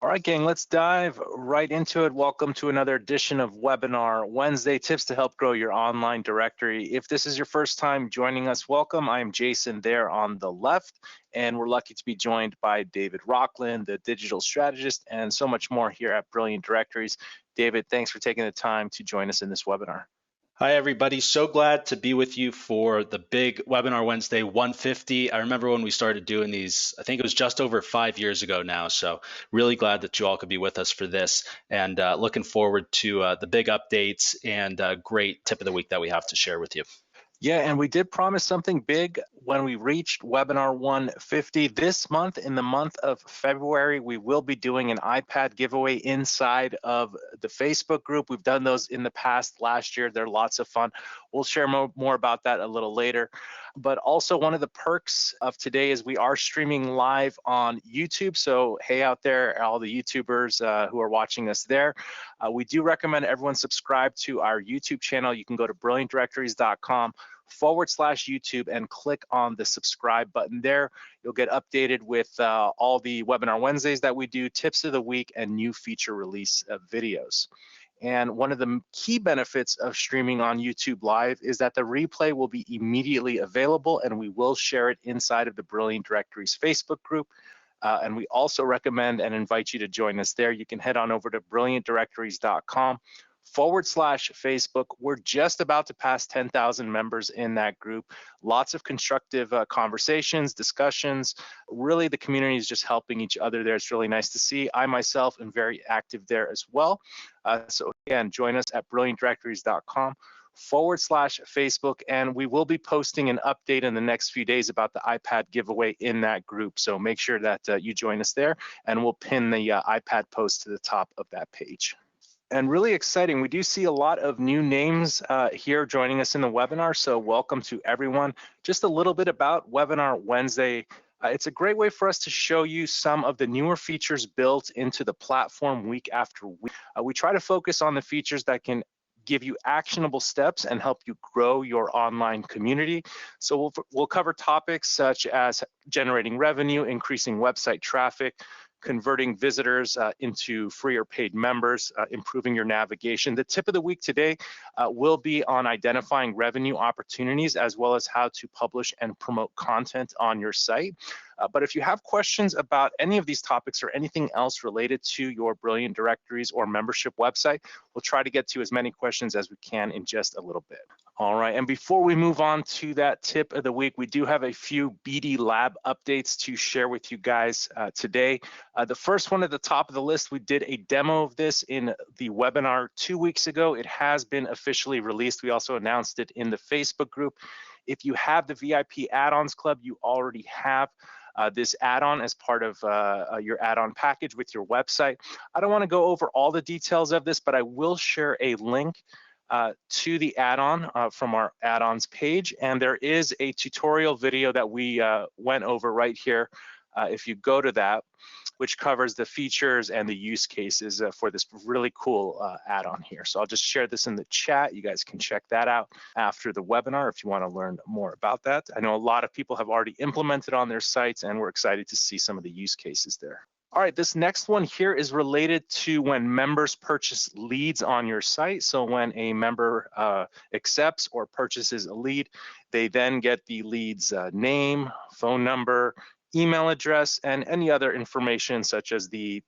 All right, gang, let's dive right into it. Welcome to another edition of Webinar Wednesday, tips to help grow your online directory. If this is your first time joining us, welcome. I am Jason there on the left, and we're lucky to be joined by David Rockland, the digital strategist, and so much more here at Brilliant Directories. David, thanks for taking the time to join us in this webinar. Hi, everybody. So glad to be with you for the big Webinar Wednesday 150. I remember when we started doing these, I think it was just over 5 years ago now. So really glad that you all could be with us for this, and looking forward to the big updates and great tip of the week that we have to share with you. Yeah, and we did promise something big when we reached webinar 150. This month, in the month of February, we will be doing an iPad giveaway inside of the Facebook group. We've done those in the past last year. They're lots of fun. We'll share more about that a little later. But also, one of the perks of today is we are streaming live on YouTube. So hey out there, all the YouTubers who are watching us there. We do recommend everyone subscribe to our YouTube channel. You can go to brilliantdirectories.com/YouTube and click on the subscribe button there. You'll get updated with all the Webinar Wednesdays that we do, tips of the week, and new feature release videos. And one of the key benefits of streaming on YouTube Live is that the replay will be immediately available, and we will share it inside of the Brilliant Directories Facebook group. And we also recommend and invite you to join us there. You can head on over to brilliantdirectories.com/Facebook. We're just about to pass 10,000 members in that group. Lots of constructive conversations, discussions. Really, the community is just helping each other there. It's really nice to see. I myself am very active there as well. So again, join us at brilliantdirectories.com/Facebook, and we will be posting an update in the next few days about the iPad giveaway in that group. So make sure that you join us there, and we'll pin the iPad post to the top of that page. And really exciting, we do see a lot of new names here joining us in the webinar, so welcome to everyone. Just a little bit about Webinar Wednesday. It's a great way for us to show you some of the newer features built into the platform week after week. We try to focus on the features that can give you actionable steps and help you grow your online community. So we'll cover topics such as generating revenue, increasing website traffic, converting visitors into free or paid members, improving your navigation. The tip of the week today will be on identifying revenue opportunities, as well as how to publish and promote content on your site. But if you have questions about any of these topics or anything else related to your Brilliant Directories or membership website, we'll try to get to as many questions as we can in just a little bit. All right, and before we move on to that tip of the week, we do have a few BD Lab updates to share with you guys today. The first one at the top of the list, we did a demo of this in the webinar 2 weeks ago. It has been officially released. We also announced it in the Facebook group. If you have the VIP add-ons club, you already have this add-on as part of your add-on package with your website. I don't want to go over all the details of this, but I will share a link to the add-on from our add-ons page, and there is a tutorial video that we went over right here. If you go to that, which covers the features and the use cases for this really cool add-on here. So I'll just share this in the chat. You guys can check that out after the webinar if you want to learn more about that. I know a lot of people have already implemented on their sites, and we're excited to see some of the use cases there. All right, this next one here is related to when members purchase leads on your site. So when a member accepts or purchases a lead, they then get the lead's name, phone number, email address, and any other information such as the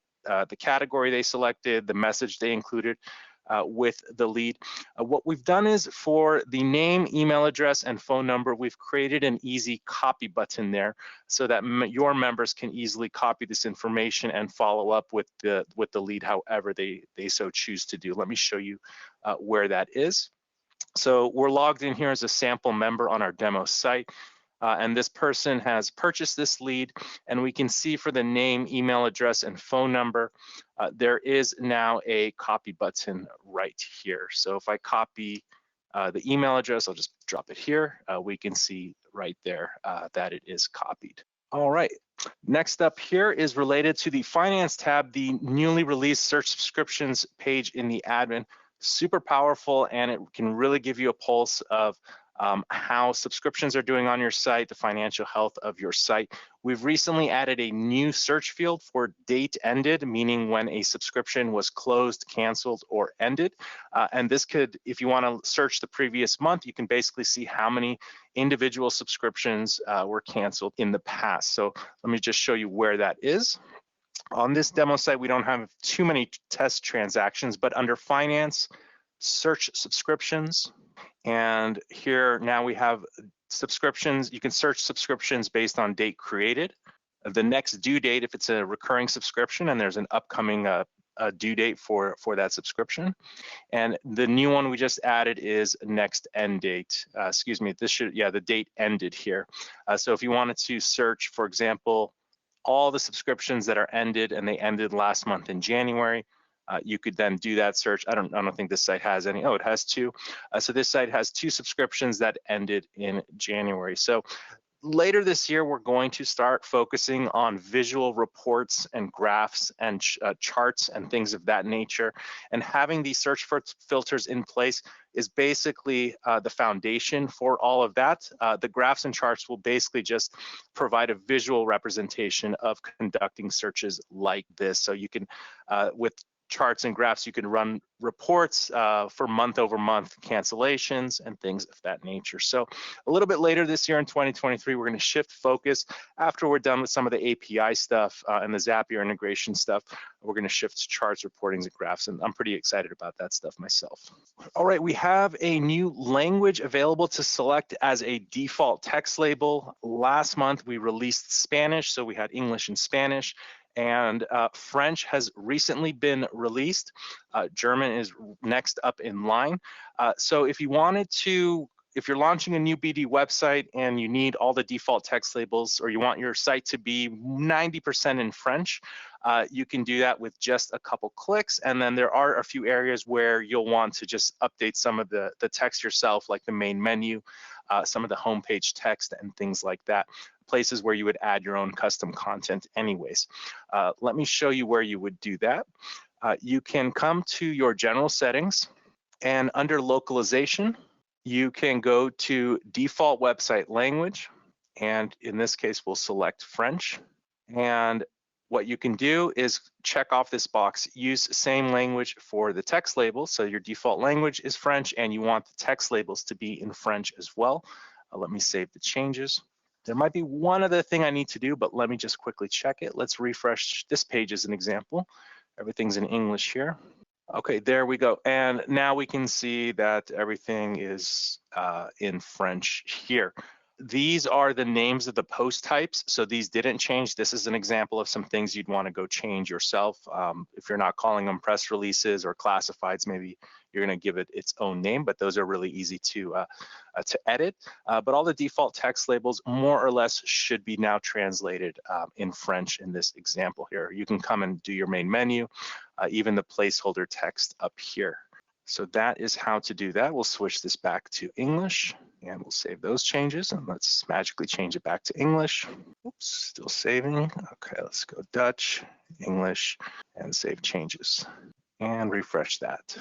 category they selected, the message they included with the lead. What we've done is for the name, email address, and phone number, we've created an easy copy button there so that your members can easily copy this information and follow up with the lead however they so choose to do. Let me show you where that is. So we're logged in here as a sample member on our demo site. And this person has purchased this lead, and we can see for the name, email address, and phone number, there is now a copy button right here. So if I copy the email address, I'll just drop it here. We can see right there that it is copied. All right, next up here is related to the Finance tab, the newly released search subscriptions page in the admin. Super powerful, and it can really give you a pulse of how subscriptions are doing on your site, the financial health of your site. We've recently added a new search field for date ended, meaning when a subscription was closed, canceled, or ended. And this could, if you want to search the previous month, you can basically see how many individual subscriptions were canceled in the past. So let me just show you where that is. On this demo site, we don't have too many test transactions, but under finance, search subscriptions. And here now we have subscriptions. You can search subscriptions based on date created, the next due date if it's a recurring subscription and there's an upcoming due date for that subscription. And the new one we just added is next end date. Excuse me, this should, yeah, the date ended here. So if you wanted to search, for example, all the subscriptions that are ended and they ended last month in January, you could then do that search. I don't think this site has any. Oh, it has two. So this site has two subscriptions that ended in January. So later this year, we're going to start focusing on visual reports and graphs and charts and things of that nature. And having these search filters in place is basically the foundation for all of that. The graphs and charts will basically just provide a visual representation of conducting searches like this. So you can, with charts and graphs, you can run reports for month-over-month cancellations and things of that nature. So a little bit later this year in 2023, we're going to shift focus after we're done with some of the API stuff and the Zapier integration stuff. We're going to shift to charts, reportings, and graphs, and I'm pretty excited about that stuff myself. All right, we have a new language available to select as a default text label. Last month, we released Spanish, so we had English and Spanish. And French has recently been released. German is next up in line. So if you wanted to, if you're launching a new BD website and you need all the default text labels, or you want your site to be 90% in French, you can do that with just a couple clicks. And then there are a few areas where you'll want to just update some of the text yourself, like the main menu, some of the homepage text and things like that. Places where you would add your own custom content anyways. Let me show you where you would do that. You can come to your general settings, and under localization, you can go to default website language. And in this case, we'll select French. And what you can do is check off this box, use same language for the text labels. So your default language is French and you want the text labels to be in French as well. Let me save the changes. There might be one other thing I need to do, but let me just quickly check it. Let's refresh this page as an example. Everything's in English here. Okay, there we go. And now we can see that everything is in French here. These are the names of the post types. So these didn't change. This is an example of some things you'd want to go change yourself. If you're not calling them press releases or classifieds, maybe you're going to give it its own name, but those are really easy to edit. But all the default text labels more or less should be now translated in French in this example here. You can come and do your main menu, even the placeholder text up here. So that is how to do that. We'll switch this back to English and we'll save those changes, and let's magically change it back to English. Oops, still saving. Okay, let's go Dutch, English, and save changes and refresh that.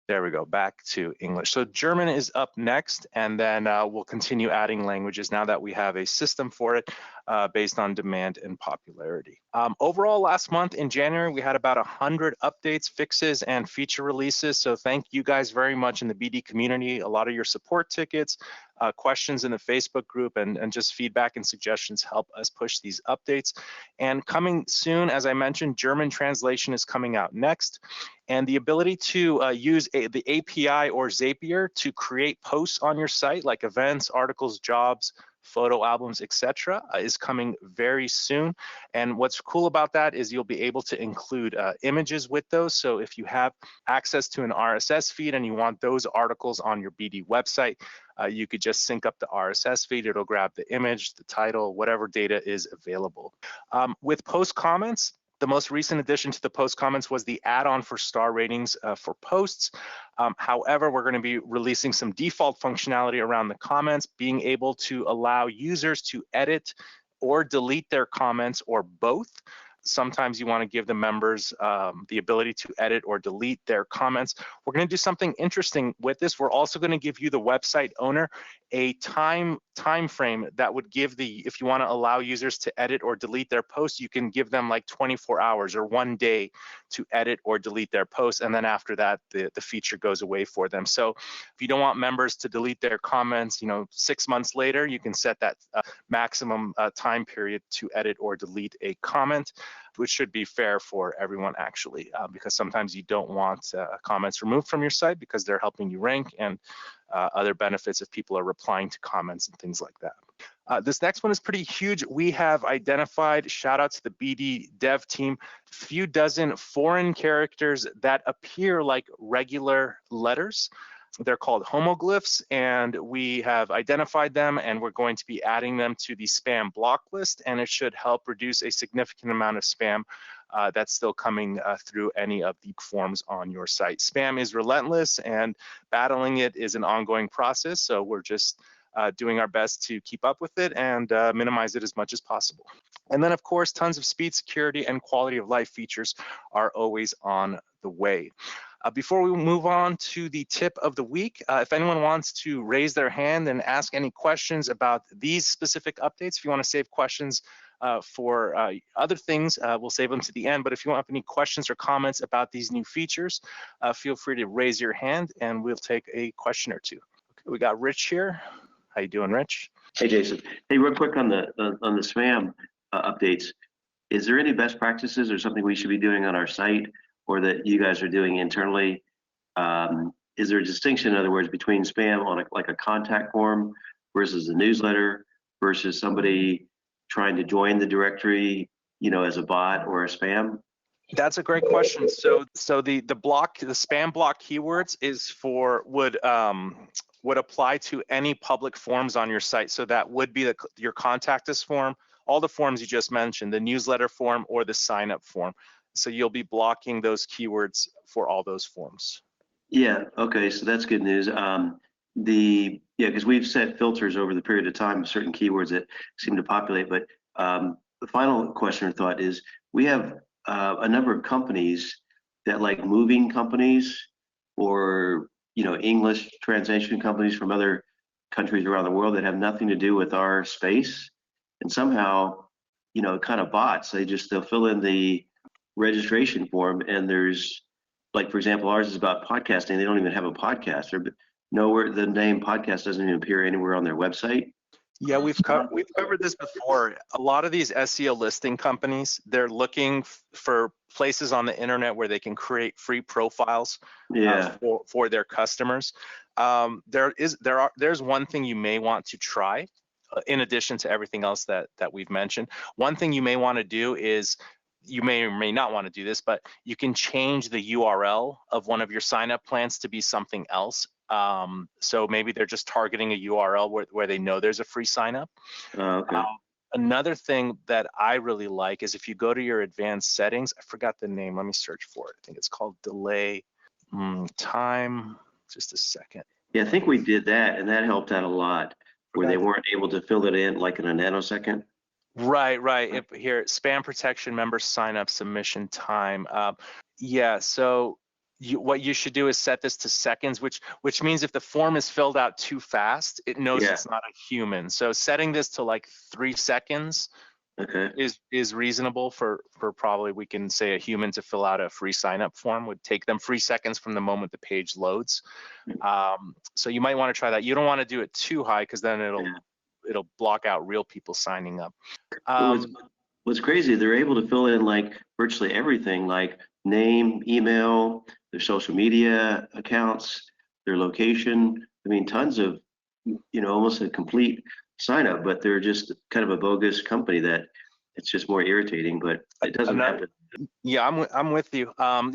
There we go, back to English. So German is up next, and then we'll continue adding languages now that we have a system for it based on demand and popularity. Overall, last month in January, we had about 100 updates, fixes, and feature releases. So thank you guys very much in the BD community. A lot of your support tickets, questions in the Facebook group, and just feedback and suggestions help us push these updates. And coming soon, as I mentioned, German translation is coming out next. And the ability to use the API or Zapier to create posts on your site, like events, articles, jobs, photo albums, etc., is coming very soon. And what's cool about that is you'll be able to include images with those. So if you have access to an RSS feed and you want those articles on your BD website, you could just sync up the RSS feed. It'll grab the image, the title, whatever data is available. With post comments, the most recent addition to the post comments was the add-on for star ratings for posts. However, we're going to be releasing some default functionality around the comments, being able to allow users to edit or delete their comments or both. sometimes you want to give the members the ability to edit or delete their comments. We're going to do something interesting with this. We're also going to give you, the website owner, a time frame that would give if you want to allow users to edit or delete their posts, you can give them like 24 hours or 1 day to edit or delete their posts, and then after that the feature goes away for them. So if you don't want members to delete their comments, 6 months later, you can set that maximum time period to edit or delete a comment, which should be fair for everyone actually, because sometimes you don't want comments removed from your site because they're helping you rank, and other benefits if people are replying to comments and things like that. This next one is pretty huge. We have identified, shout out to the BD dev team, few dozen foreign characters that appear like regular letters. They're called homoglyphs, and we have identified them, and we're going to be adding them to the spam block list, and it should help reduce a significant amount of spam that's still coming through any of the forms on your site. Spam is relentless, and battling it is an ongoing process, so we're just doing our best to keep up with it and minimize it as much as possible. And then, of course, tons of speed, security, and quality of life features are always on the way. Before we move on to the tip of the week, if anyone wants to raise their hand and ask any questions about these specific updates, if you want to save questions for other things, we'll save them to the end. But if you have any questions or comments about these new features, feel free to raise your hand and we'll take a question or two. Okay, we got Rich here. How you doing, Rich? Hey, Jason. Hey, real quick on the spam updates. Is there any best practices or something we should be doing on our site, or that you guys are doing internally? Is there a distinction, in other words, between spam on like a contact form versus a newsletter versus somebody trying to join the directory, as a bot or a spam? That's a great question. So the spam block keywords is would apply to any public forms on your site. So that would be your contact us form, all the forms you just mentioned, the newsletter form or the sign up form. So you'll be blocking those keywords for all those forms. Yeah, okay, so that's good news. Because we've set filters over the period of time of certain keywords that seem to populate. But the final question or thought is, we have a number of companies that, like moving companies or English translation companies from other countries around the world that have nothing to do with our space, and somehow kind of bots. They'll fill in the registration form, and there's, like, for example, ours is about podcasting. They don't even have a podcast. Nowhere, the name podcast doesn't even appear anywhere on their website. Yeah, we've covered this before. A lot of these SEO listing companies, they're looking for places on the internet where they can create free profiles for their customers. There's one thing you may want to try, in addition to everything else that we've mentioned. One thing you may want to do is, you may or may not want to do this, but you can change the URL of one of your sign-up plans to be something else. So maybe they're just targeting a URL where they know there's a free sign-up. Okay. Another thing that I really like is if you go to your advanced settings, I forgot the name, let me search for it. I think it's called delay time, just a second. Yeah, I think we did that, and that helped out a lot, where they weren't able to fill it in like in a nanosecond. Right. Here, spam protection, member sign up, submission time. So what you should do is set this to seconds, which means if the form is filled out too fast, it knows it's not a human. So setting this to like 3 seconds is reasonable for probably, we can say, a human to fill out a free sign up form. Would take them 3 seconds from the moment the page loads. So you might want to try that. You don't want to do it too high, because then it'll block out real people signing up. What's crazy, they're able to fill in like virtually everything, like name, email, their social media accounts, their location. I mean, tons of, almost a complete sign up, but they're just kind of a bogus company that it's just more irritating, but it doesn't happen. Yeah, I'm with you.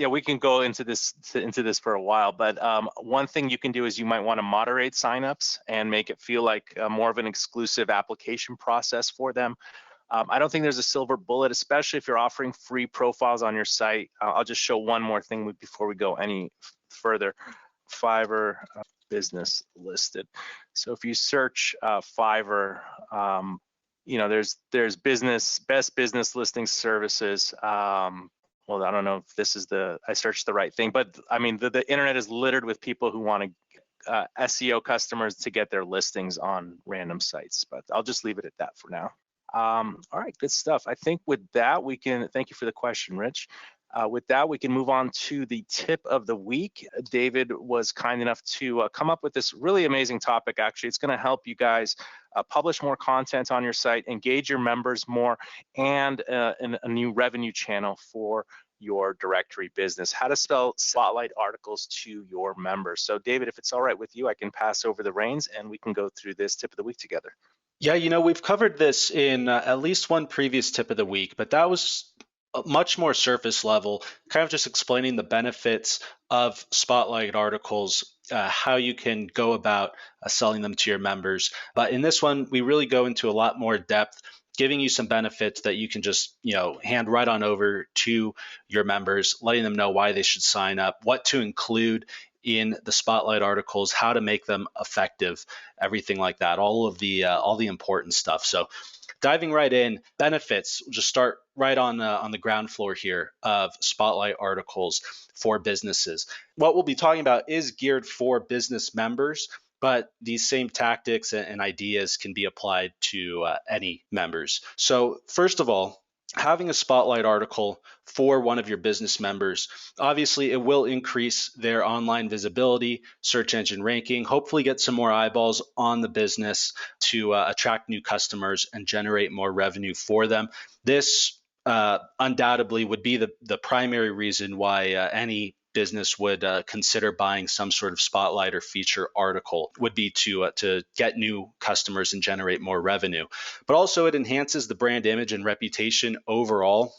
We can go into this for a while, but one thing you can do is you might want to moderate signups and make it feel like more of an exclusive application process for them. I don't think there's a silver bullet, especially if you're offering free profiles on your site. I'll just show one more thing before we go any further. Fiverr business listed. So if you search Fiverr there's best business listing services. Well, I don't know if this is I searched the right thing, but I mean, the internet is littered with people who want to SEO customers to get their listings on random sites, but I'll just leave it at that for now. All right, good stuff. I think with that, thank you for the question, Rich. With that, we can move on to the tip of the week. David was kind enough to come up with this really amazing topic. Actually, it's going to help you guys publish more content on your site, engage your members more, and a new revenue channel for your directory business. How to spotlight articles to your members. So David, if it's all right with you, I can pass over the reins and we can go through this tip of the week together. Yeah, we've covered this in at least one previous tip of the week, but that was much more surface level, kind of just explaining the benefits of spotlight articles, how you can go about selling them to your members. But in this one, we really go into a lot more depth, giving you some benefits that you can just, hand right on over to your members, letting them know why they should sign up, what to include in the spotlight articles, how to make them effective, everything like that, all the important stuff. So diving right in, benefits, we'll just start right on the ground floor here of spotlight articles for businesses. What we'll be talking about is geared for business members, but these same tactics and ideas can be applied to any members. So first of all, having a spotlight article for one of your business members, obviously it will increase their online visibility, search engine ranking, hopefully get some more eyeballs on the business to attract new customers and generate more revenue for them. This undoubtedly would be the primary reason why any business would consider buying some sort of spotlight or feature article, would be to get new customers and generate more revenue. But also it enhances the brand image and reputation overall,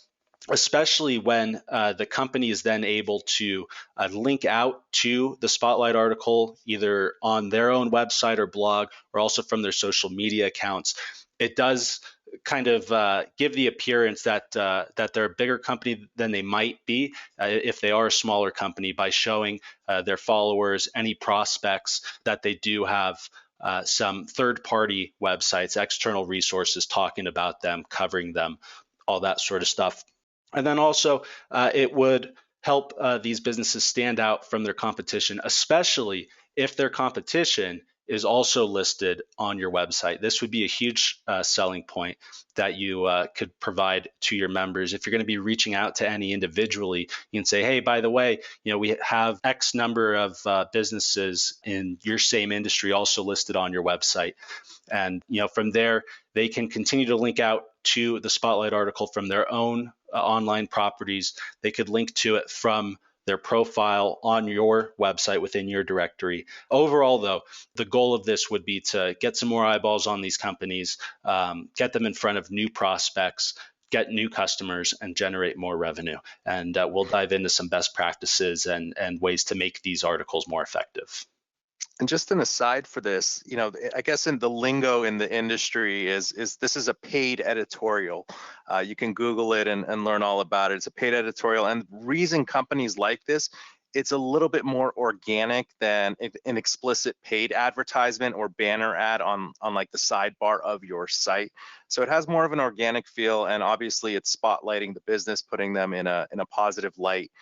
especially when the company is then able to link out to the spotlight article either on their own website or blog, or also from their social media accounts. It does kind of give the appearance that they're a bigger company than they might be if they are a smaller company, by showing their followers, any prospects, that they do have some third-party websites, external resources talking about them, covering them, all that sort of stuff. And then also it would help these businesses stand out from their competition, especially if their competition is also listed on your website. This would be a huge selling point that you could provide to your members. If you're going to be reaching out to any individually, you can say, hey, by the way, we have X number of businesses in your same industry also listed on your website. And from there, they can continue to link out to the spotlight article from their own online properties. They could link to it from their profile on your website within your directory. Overall, though, the goal of this would be to get some more eyeballs on these companies, get them in front of new prospects, get new customers, and generate more revenue. And we'll dive into some best practices and ways to make these articles more effective. And just an aside for this, I guess in the lingo in the industry is this is a paid editorial. You can Google it and learn all about it. It's a paid editorial, and the reason companies like this, it's a little bit more organic than an explicit paid advertisement or banner ad on like the sidebar of your site. So it has more of an organic feel, and obviously it's spotlighting the business, putting them in a positive light.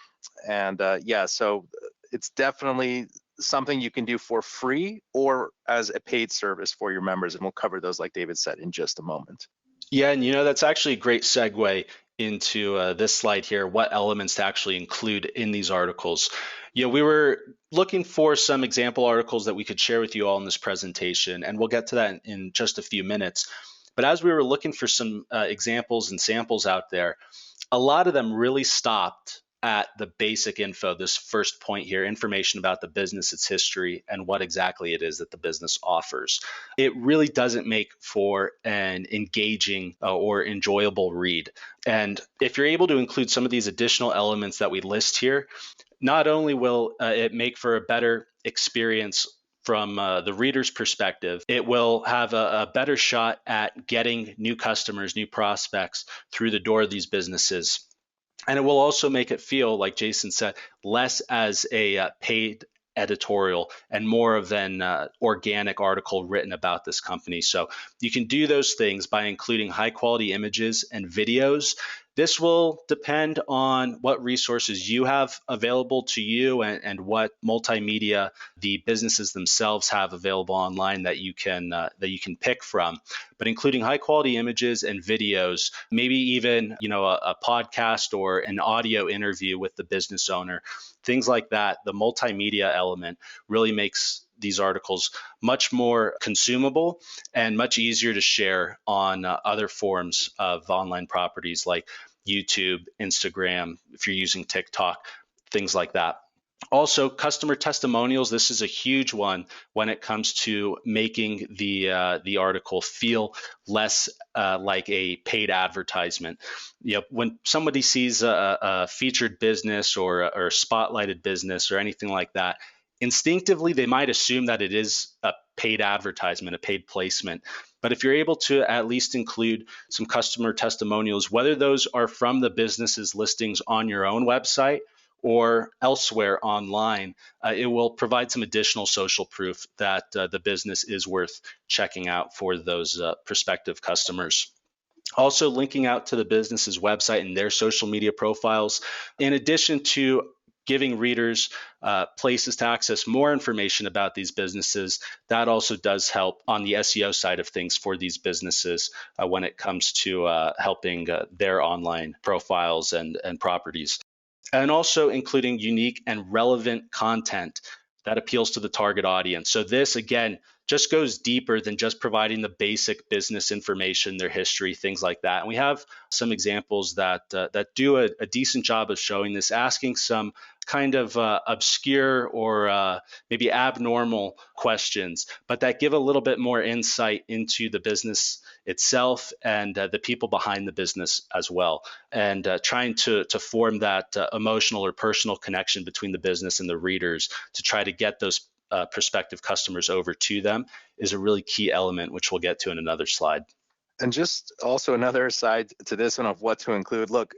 And so it's definitely something you can do for free or as a paid service for your members. And we'll cover those, like David said, in just a moment. Yeah, and that's actually a great segue into this slide here, what elements to actually include in these articles. We were looking for some example articles that we could share with you all in this presentation, and we'll get to that in just a few minutes. But as we were looking for some examples and samples out there, a lot of them really stopped at the basic info, this first point here, information about the business, its history, and what exactly it is that the business offers. It really doesn't make for an engaging or enjoyable read. And if you're able to include some of these additional elements that we list here, not only will it make for a better experience from the reader's perspective, it will have a better shot at getting new customers, new prospects through the door of these businesses. And it will also make it feel, like Jason said, less as a paid editorial and more of an organic article written about this company. So you can do those things by including high quality images and videos. This will depend on what resources you have available to you and what multimedia the businesses themselves have available online that you can pick from. But including high quality images and videos, maybe even a podcast or an audio interview with the business owner, things like that. The multimedia element really makes these articles much more consumable and much easier to share on other forms of online properties like YouTube, Instagram, if you're using TikTok, things like that. Also, customer testimonials. This is a huge one when it comes to making the article feel less like a paid advertisement. When somebody sees a featured business or a spotlighted business or anything like that, instinctively they might assume that it is a paid advertisement, a paid placement. But if you're able to at least include some customer testimonials, whether those are from the business's listings on your own website or elsewhere online, it will provide some additional social proof that the business is worth checking out for those prospective customers. Also, linking out to the business's website and their social media profiles, in addition to giving readers places to access more information about these businesses, that also does help on the SEO side of things for these businesses when it comes to helping their online profiles and properties. And also including unique and relevant content that appeals to the target audience. So this, again, just goes deeper than just providing the basic business information, their history, things like that. And we have some examples that do a decent job of showing this, asking some kind of obscure or maybe abnormal questions, but that give a little bit more insight into the business itself and the people behind the business as well. And trying to form that emotional or personal connection between the business and the readers to try to get those prospective customers over to them is a really key element, which we'll get to in another slide. And just also another side to this one of what to include. Look,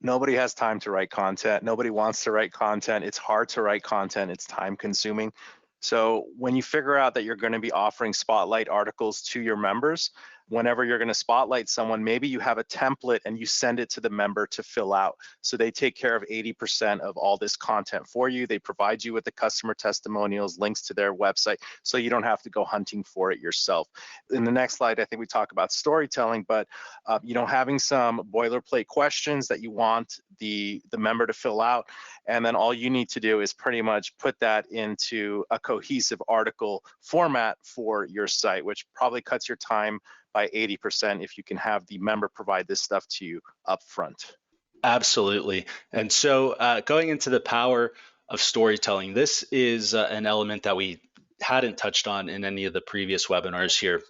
nobody has time to write content. Nobody wants to write content. It's hard to write content. It's time consuming. So when you figure out that you're going to be offering spotlight articles to your members, whenever you're going to spotlight someone, maybe you have a template and you send it to the member to fill out. So they take care of 80% of all this content for you. They provide you with the customer testimonials, links to their website, so you don't have to go hunting for it yourself. In the next slide, I think we talk about storytelling, but having some boilerplate questions that you want the member to fill out, and then all you need to do is pretty much put that into a cohesive article format for your site, which probably cuts your time by 80% if you can have the member provide this stuff to you up front. Absolutely. And so going into the power of storytelling, this is an element that we hadn't touched on in any of the previous webinars here.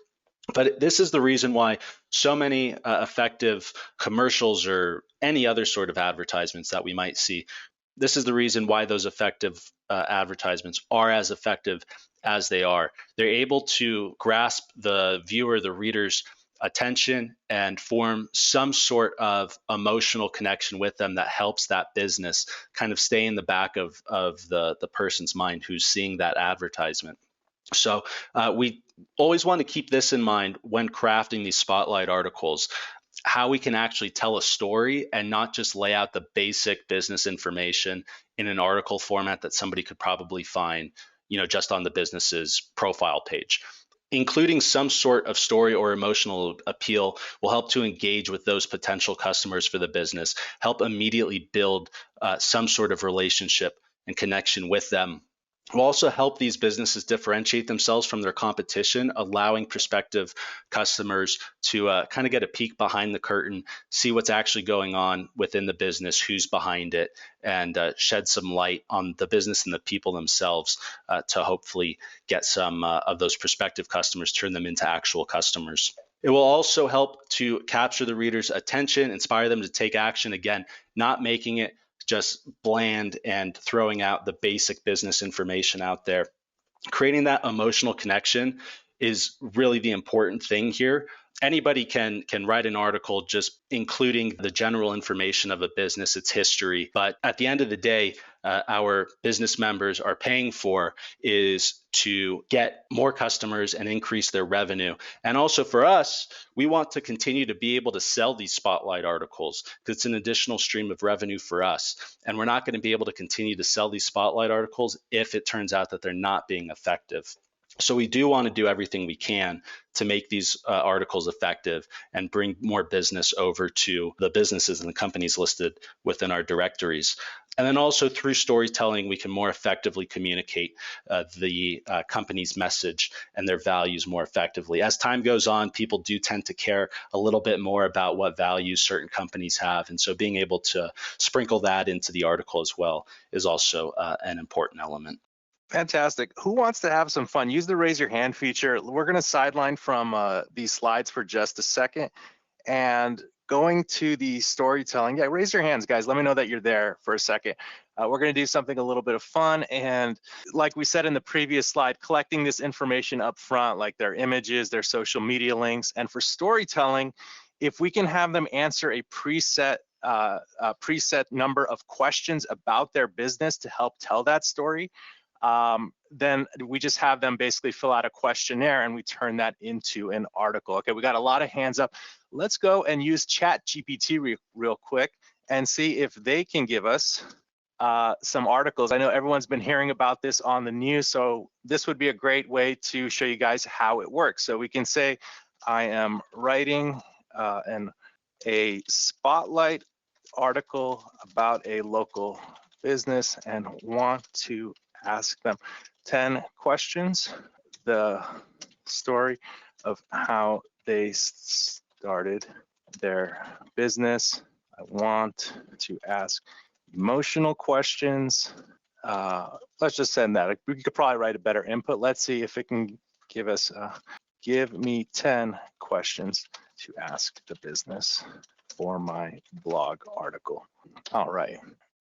But this is the reason why so many effective commercials or any other sort of advertisements that we might see, this is the reason why those effective advertisements are as effective as they are. They're able to grasp the viewer, the reader's attention and form some sort of emotional connection with them that helps that business kind of stay in the back of the person's mind who's seeing that advertisement. So we always want to keep this in mind when crafting these spotlight articles, how we can actually tell a story and not just lay out the basic business information in an article format that somebody could probably find, just on the business's profile page. Including some sort of story or emotional appeal will help to engage with those potential customers for the business, help immediately build some sort of relationship and connection with them. Will also help these businesses differentiate themselves from their competition, allowing prospective customers to kind of get a peek behind the curtain, see what's actually going on within the business, who's behind it, and shed some light on the business and the people themselves to hopefully get some of those prospective customers, turn them into actual customers. It will also help to capture the reader's attention, inspire them to take action, again, not making it just bland and throwing out the basic business information out there. Creating that emotional connection is really the important thing here. anybody can write an article just including the general information of a business, its history. But at the end of the day, our business members are paying for is to get more customers and increase their revenue. And also for us, we want to continue to be able to sell these spotlight articles because it's an additional stream of revenue for us. And we're not going to be able to continue to sell these spotlight articles if it turns out that they're not being effective. So we do want to do everything we can to make these articles effective and bring more business over to the businesses and the companies listed within our directories. And then also through storytelling, we can more effectively communicate the company's message and their values more effectively. As time goes on, people do tend to care a little bit more about what values certain companies have. And so being able to sprinkle that into the article as well is also an important element. Fantastic. Who wants to have some fun? Use the raise your hand feature. We're going to sideline from these slides for just a second. And going to the storytelling, yeah, raise your hands, guys. Let me know that you're there for a second. We're going to do something a little bit of fun. And like we said in the previous slide, collecting this information up front, like their images, their social media links. And for storytelling, if we can have them answer a preset number of questions about their business to help tell that story, then we just have them basically fill out a questionnaire and we turn that into an article. Okay, we got a lot of hands up. Let's go and use ChatGPT real quick and see if they can give us some articles. I know everyone's been hearing about this on the news, so this would be a great way to show you guys how it works. So we can say, I am writing a spotlight article about a local business and want to ask them 10 questions, the story of how they started their business. I want to ask emotional questions. Let's just send that. We could probably write a better input. Let's see if it can give us, give me 10 questions to ask the business for my blog article. All right.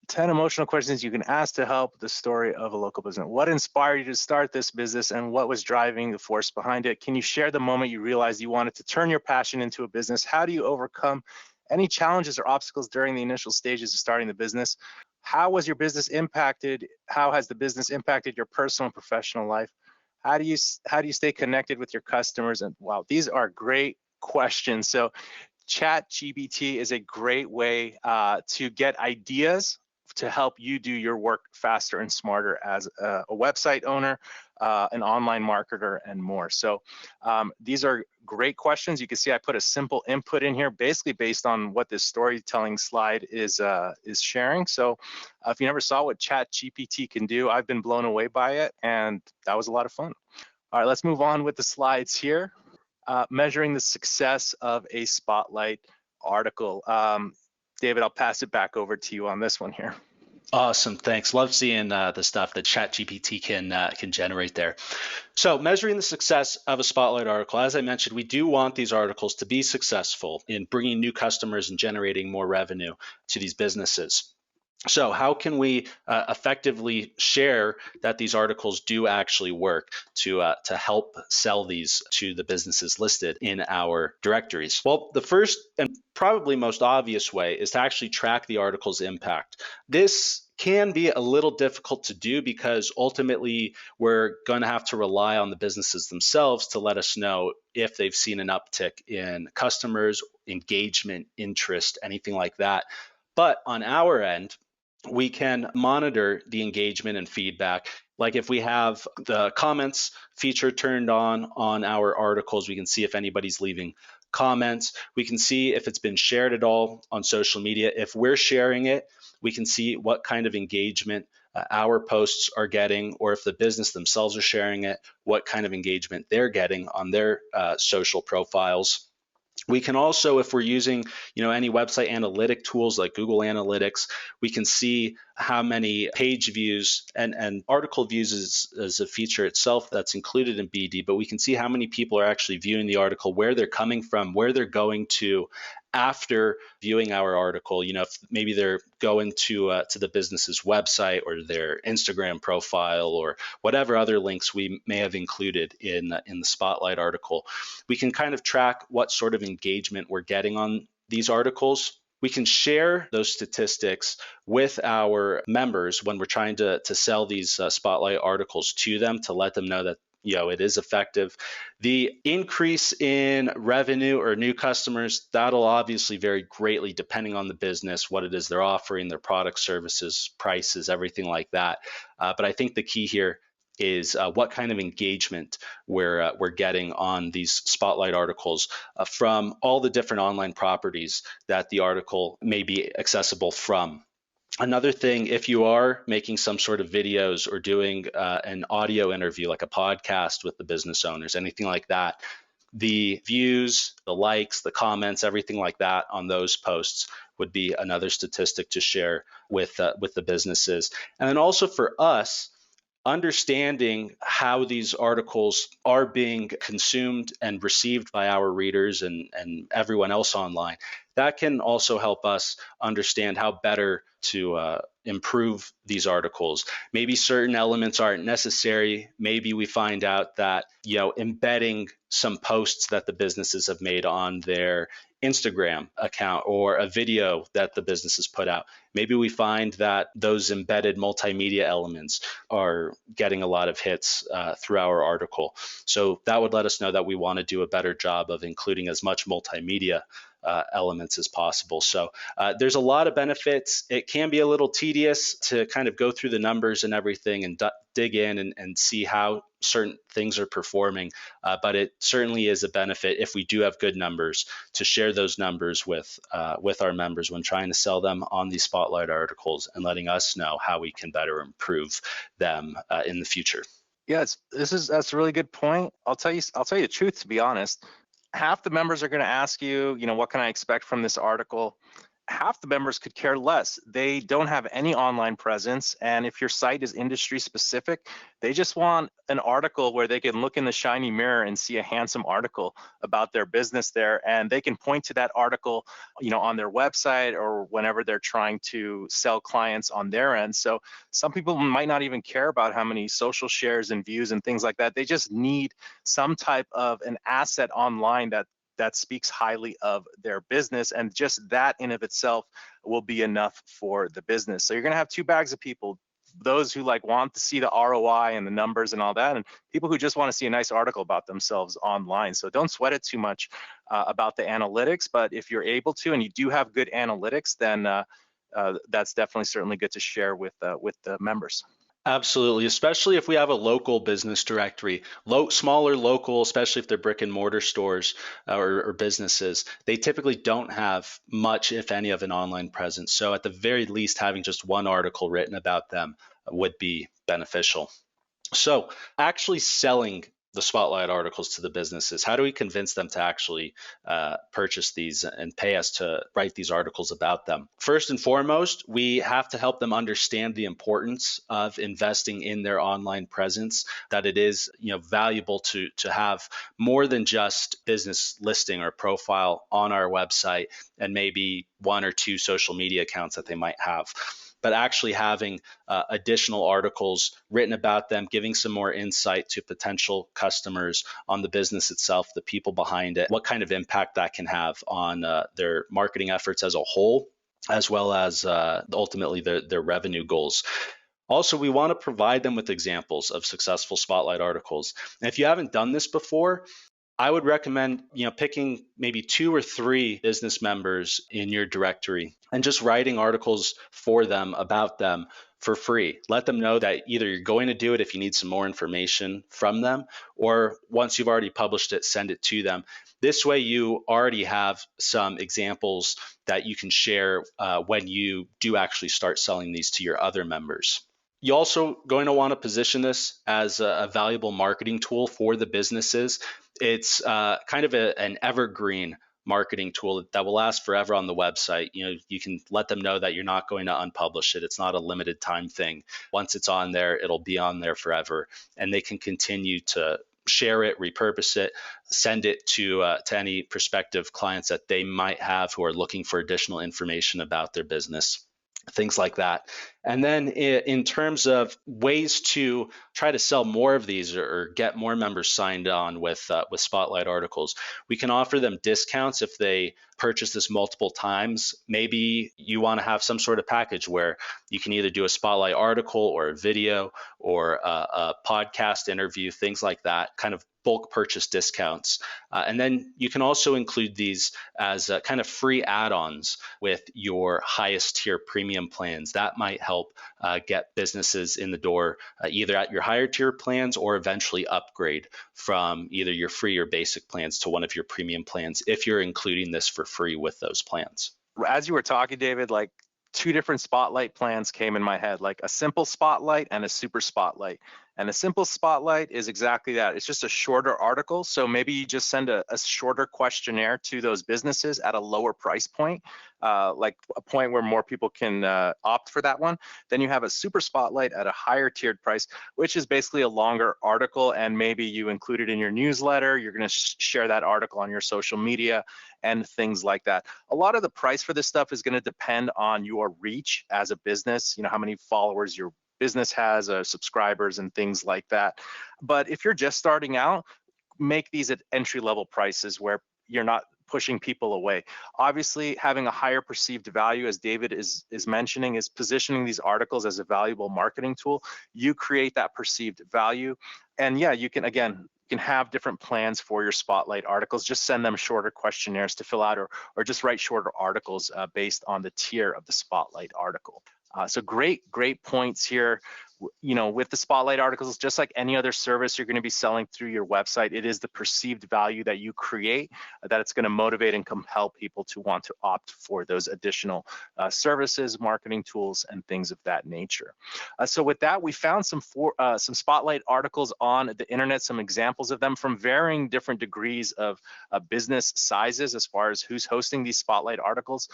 10 emotional questions you can ask to help the story of a local business. What inspired you to start this business and what was driving the force behind it? Can you share the moment you realized you wanted to turn your passion into a business? How do you overcome any challenges or obstacles during the initial stages of starting the business? How was your business impacted? How has the business impacted your personal and professional life? How do you stay connected with your customers? And wow, these are great questions. So ChatGPT is a great way to get ideas to help you do your work faster and smarter as a website owner, an online marketer, and more. So these are great questions. You can see I put a simple input in here, basically based on what this storytelling slide is sharing. So if you never saw what ChatGPT can do, I've been blown away by it, and that was a lot of fun. All right, let's move on with the slides here. Measuring the success of a spotlight article. David, I'll pass it back over to you on this one here. Awesome, thanks. Love seeing the stuff that ChatGPT can generate there. So measuring the success of a spotlight article, as I mentioned, we do want these articles to be successful in bringing new customers and generating more revenue to these businesses. So how can we effectively share that these articles do actually work to help sell these to the businesses listed in our directories? Well, the first and probably most obvious way is to actually track the article's impact. This can be a little difficult to do because ultimately we're going to have to rely on the businesses themselves to let us know if they've seen an uptick in customers, engagement, interest, anything like that. But on our end, we can monitor the engagement and feedback. Like if we have the comments feature turned on our articles, we can see if anybody's leaving comments. We can see if it's been shared at all on social media. If we're sharing it, we can see what kind of engagement our posts are getting, or if the business themselves are sharing it, what kind of engagement they're getting on their social profiles. We can also, if we're using, any website analytic tools like Google Analytics, we can see how many page views and article views is a feature itself that's included in BD, but we can see how many people are actually viewing the article, where they're coming from, where they're going to, after viewing our article. If maybe they're going to the business's website or their Instagram profile or whatever other links we may have included in the Spotlight article, we can kind of track what sort of engagement we're getting on these articles. We can share those statistics with our members when we're trying to sell these Spotlight articles to them, to let them know that it is effective. The increase in revenue or new customers, that'll obviously vary greatly depending on the business, what it is they're offering, their products, services, prices, everything like that. But I think the key here is what kind of engagement we're getting on these Spotlight articles from all the different online properties that the article may be accessible from. Another thing, if you are making some sort of videos or doing an audio interview like a podcast with the business owners, anything like that, the views, the likes, the comments, everything like that on those posts would be another statistic to share with the businesses. And then also for us, understanding how these articles are being consumed and received by our readers and everyone else online, that can also help us understand how better to improve these articles. Maybe certain elements aren't necessary. Maybe we find out that, embedding some posts that the businesses have made on their Instagram account or a video that the business has put out, maybe we find that those embedded multimedia elements are getting a lot of hits through our article. So that would let us know that we want to do a better job of including as much multimedia elements as possible. So there's a lot of benefits. It can be a little tedious to kind of go through the numbers and everything and dig in and see how certain things are performing. But it certainly is a benefit if we do have good numbers to share those numbers with our members when trying to sell them on these Spotlight articles and letting us know how we can better improve them in the future. Yeah, that's a really good point. I'll tell you the truth, to be honest. Half the members are going to ask you, what can I expect from this article? Half the members could care less. They don't have any online presence. And if your site is industry specific, they just want an article where they can look in the shiny mirror and see a handsome article about their business there. And they can point to that article, on their website or whenever they're trying to sell clients on their end. So some people might not even care about how many social shares and views and things like that. They just need some type of an asset online that speaks highly of their business, and just that in of itself will be enough for the business. So you're going to have two bags of people: those who want to see the ROI and the numbers and all that, and people who just want to see a nice article about themselves online. So don't sweat it too much about the analytics, but if you're able to and you do have good analytics, then that's definitely certainly good to share with the members. Absolutely, especially if we have a local business directory, smaller local, especially if they're brick and mortar stores or businesses, they typically don't have much, if any, of an online presence. So at the very least, having just one article written about them would be beneficial. So actually selling the Spotlight articles to the businesses, how do we convince them to actually purchase these and pay us to write these articles about them? First and foremost, we have to help them understand the importance of investing in their online presence, that it is valuable to have more than just business listing or profile on our website and maybe one or two social media accounts that they might have, but actually having additional articles written about them, giving some more insight to potential customers on the business itself, the people behind it, what kind of impact that can have on their marketing efforts as a whole, as well as ultimately their revenue goals. Also, we want to provide them with examples of successful Spotlight articles. And if you haven't done this before, I would recommend, picking maybe 2 or 3 business members in your directory and just writing articles for them about them for free. Let them know that either you're going to do it if you need some more information from them, or once you've already published it, send it to them. This way you already have some examples that you can share when you do actually start selling these to your other members. You're also going to want to position this as a valuable marketing tool for the businesses. It's kind of an evergreen marketing tool that will last forever on the website. You can let them know that you're not going to unpublish it. It's not a limited time thing. Once it's on there, it'll be on there forever, and they can continue to share it, repurpose it, send it to any prospective clients that they might have who are looking for additional information about their business, things like that. And then in terms of ways to try to sell more of these or get more members signed on with Spotlight articles, we can offer them discounts if they purchase this multiple times. Maybe you want to have some sort of package where you can either do a Spotlight article or a video or a podcast interview, things like that, kind of bulk purchase discounts. And then you can also include these as kind of free add-ons with your highest tier premium plans. That might help get businesses in the door either at your higher tier plans or eventually upgrade from either your free or basic plans to one of your premium plans if you're including this for free with those plans. As you were talking, David, like two different Spotlight plans came in my head, like a simple Spotlight and a super Spotlight. And a simple Spotlight is exactly that. It's just a shorter article. So maybe you just send a shorter questionnaire to those businesses at a lower price point, like a point where more people can opt for that one. Then you have a super Spotlight at a higher tiered price, which is basically a longer article. And maybe you include it in your newsletter. You're going to share that article on your social media and things like that. A lot of the price for this stuff is going to depend on your reach as a business, how many followers your business has, subscribers and things like that. But if you're just starting out, make these at entry-level prices where you're not pushing people away. Obviously, having a higher perceived value, as David is mentioning, is positioning these articles as a valuable marketing tool. You create that perceived value. And yeah, you can, again, you can have different plans for your Spotlight articles. Just send them shorter questionnaires to fill out or just write shorter articles based on the tier of the Spotlight article. So great points here. With the Spotlight articles, just like any other service you're going to be selling through your website, it is the perceived value that you create that it's going to motivate and compel people to want to opt for those additional services, marketing tools, and things of that nature. So with that, we found some Spotlight articles on the internet, some examples of them from varying different degrees of business sizes as far as who's hosting these Spotlight articles.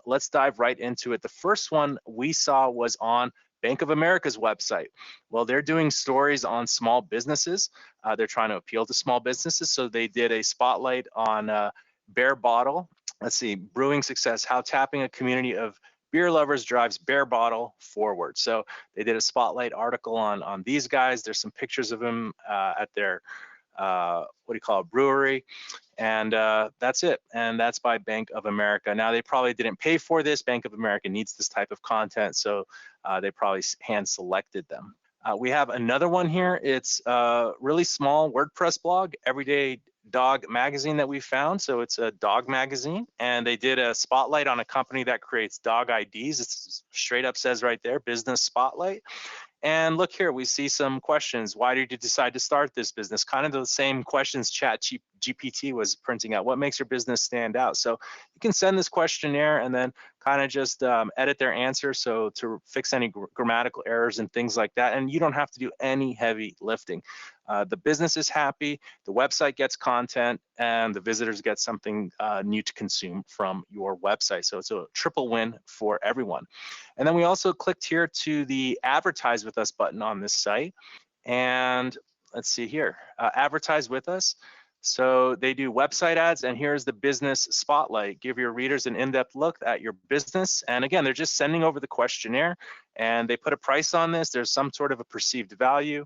Let's dive right into it. The first one we saw was on Bank of America's website. Well, they're doing stories on small businesses. They're trying to appeal to small businesses. So they did a Spotlight on Bear Bottle. Let's see, brewing success, how tapping a community of beer lovers drives Bear Bottle forward. So they did a Spotlight article on these guys. There's some pictures of them at their brewery. And that's it. And that's by Bank of America. Now, they probably didn't pay for this. Bank of America needs this type of content, so they probably hand selected them. We have another one here. It's a really small WordPress blog, Everyday Dog Magazine, that we found. So it's a dog magazine, and they did a Spotlight on a company that creates dog IDs. It's straight up says right there, Business Spotlight. And look here, we see some questions. Why did you decide to start this business? Kind of the same questions ChatGPT was printing out. What makes your business stand out? So you can send this questionnaire and then kind of just edit their answer so to fix any grammatical errors and things like that. And you don't have to do any heavy lifting. The business is happy, the website gets content, and the visitors get something new to consume from your website. So it's a triple win for everyone. And then we also clicked here to the Advertise With Us button on this site. And let's see here, Advertise With Us. So they do website ads, and here's the Business Spotlight. Give your readers an in-depth look at your business. And again, they're just sending over the questionnaire, and they put a price on this. There's some sort of a perceived value.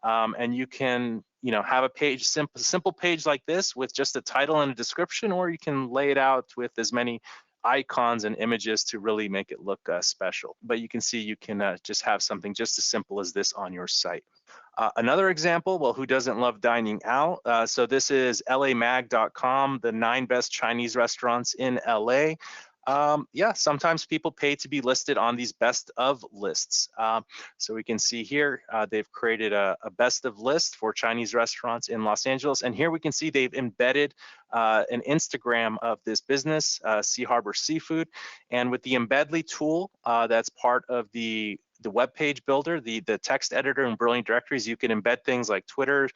And you can, have a page, simple page like this with just a title and a description, or you can lay it out with as many icons and images to really make it look special. But you can see you can just have something just as simple as this on your site. Another example, well, who doesn't love dining out? So this is lamag.com, the 9 best Chinese restaurants in LA. Yeah, sometimes people pay to be listed on these best of lists. So we can see here, they've created a best of list for Chinese restaurants in Los Angeles. And here we can see they've embedded an Instagram of this business, Sea Harbor Seafood. And with the Embedly tool, that's part of the web page builder, the text editor in Brilliant Directories, you can embed things like Twitter,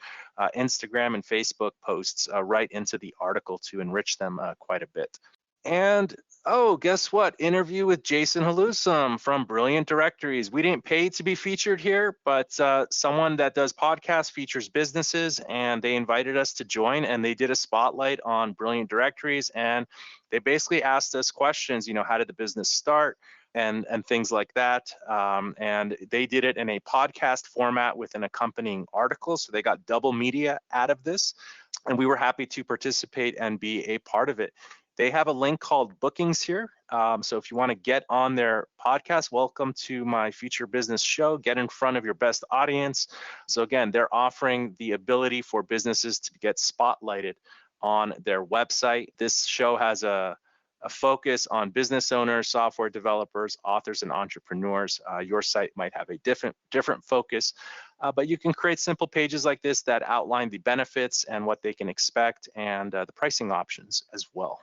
Instagram, and Facebook posts right into the article to enrich them quite a bit. And Oh, guess what? Interview with Jason Halusum from Brilliant Directories. We didn't pay to be featured here, but someone that does podcast features businesses, and they invited us to join, and they did a spotlight on Brilliant Directories, and they basically asked us questions. How did the business start, and things like that. And they did it in a podcast format with an accompanying article, so they got double media out of this, and we were happy to participate and be a part of it. They have a link called bookings here. So if you want to get on their podcast, welcome to my future business show, get in front of your best audience. So again, they're offering the ability for businesses to get spotlighted on their website. This show has a focus on business owners, software developers, authors, and entrepreneurs. Your site might have a different focus, but you can create simple pages like this that outline the benefits and what they can expect, and the pricing options as well.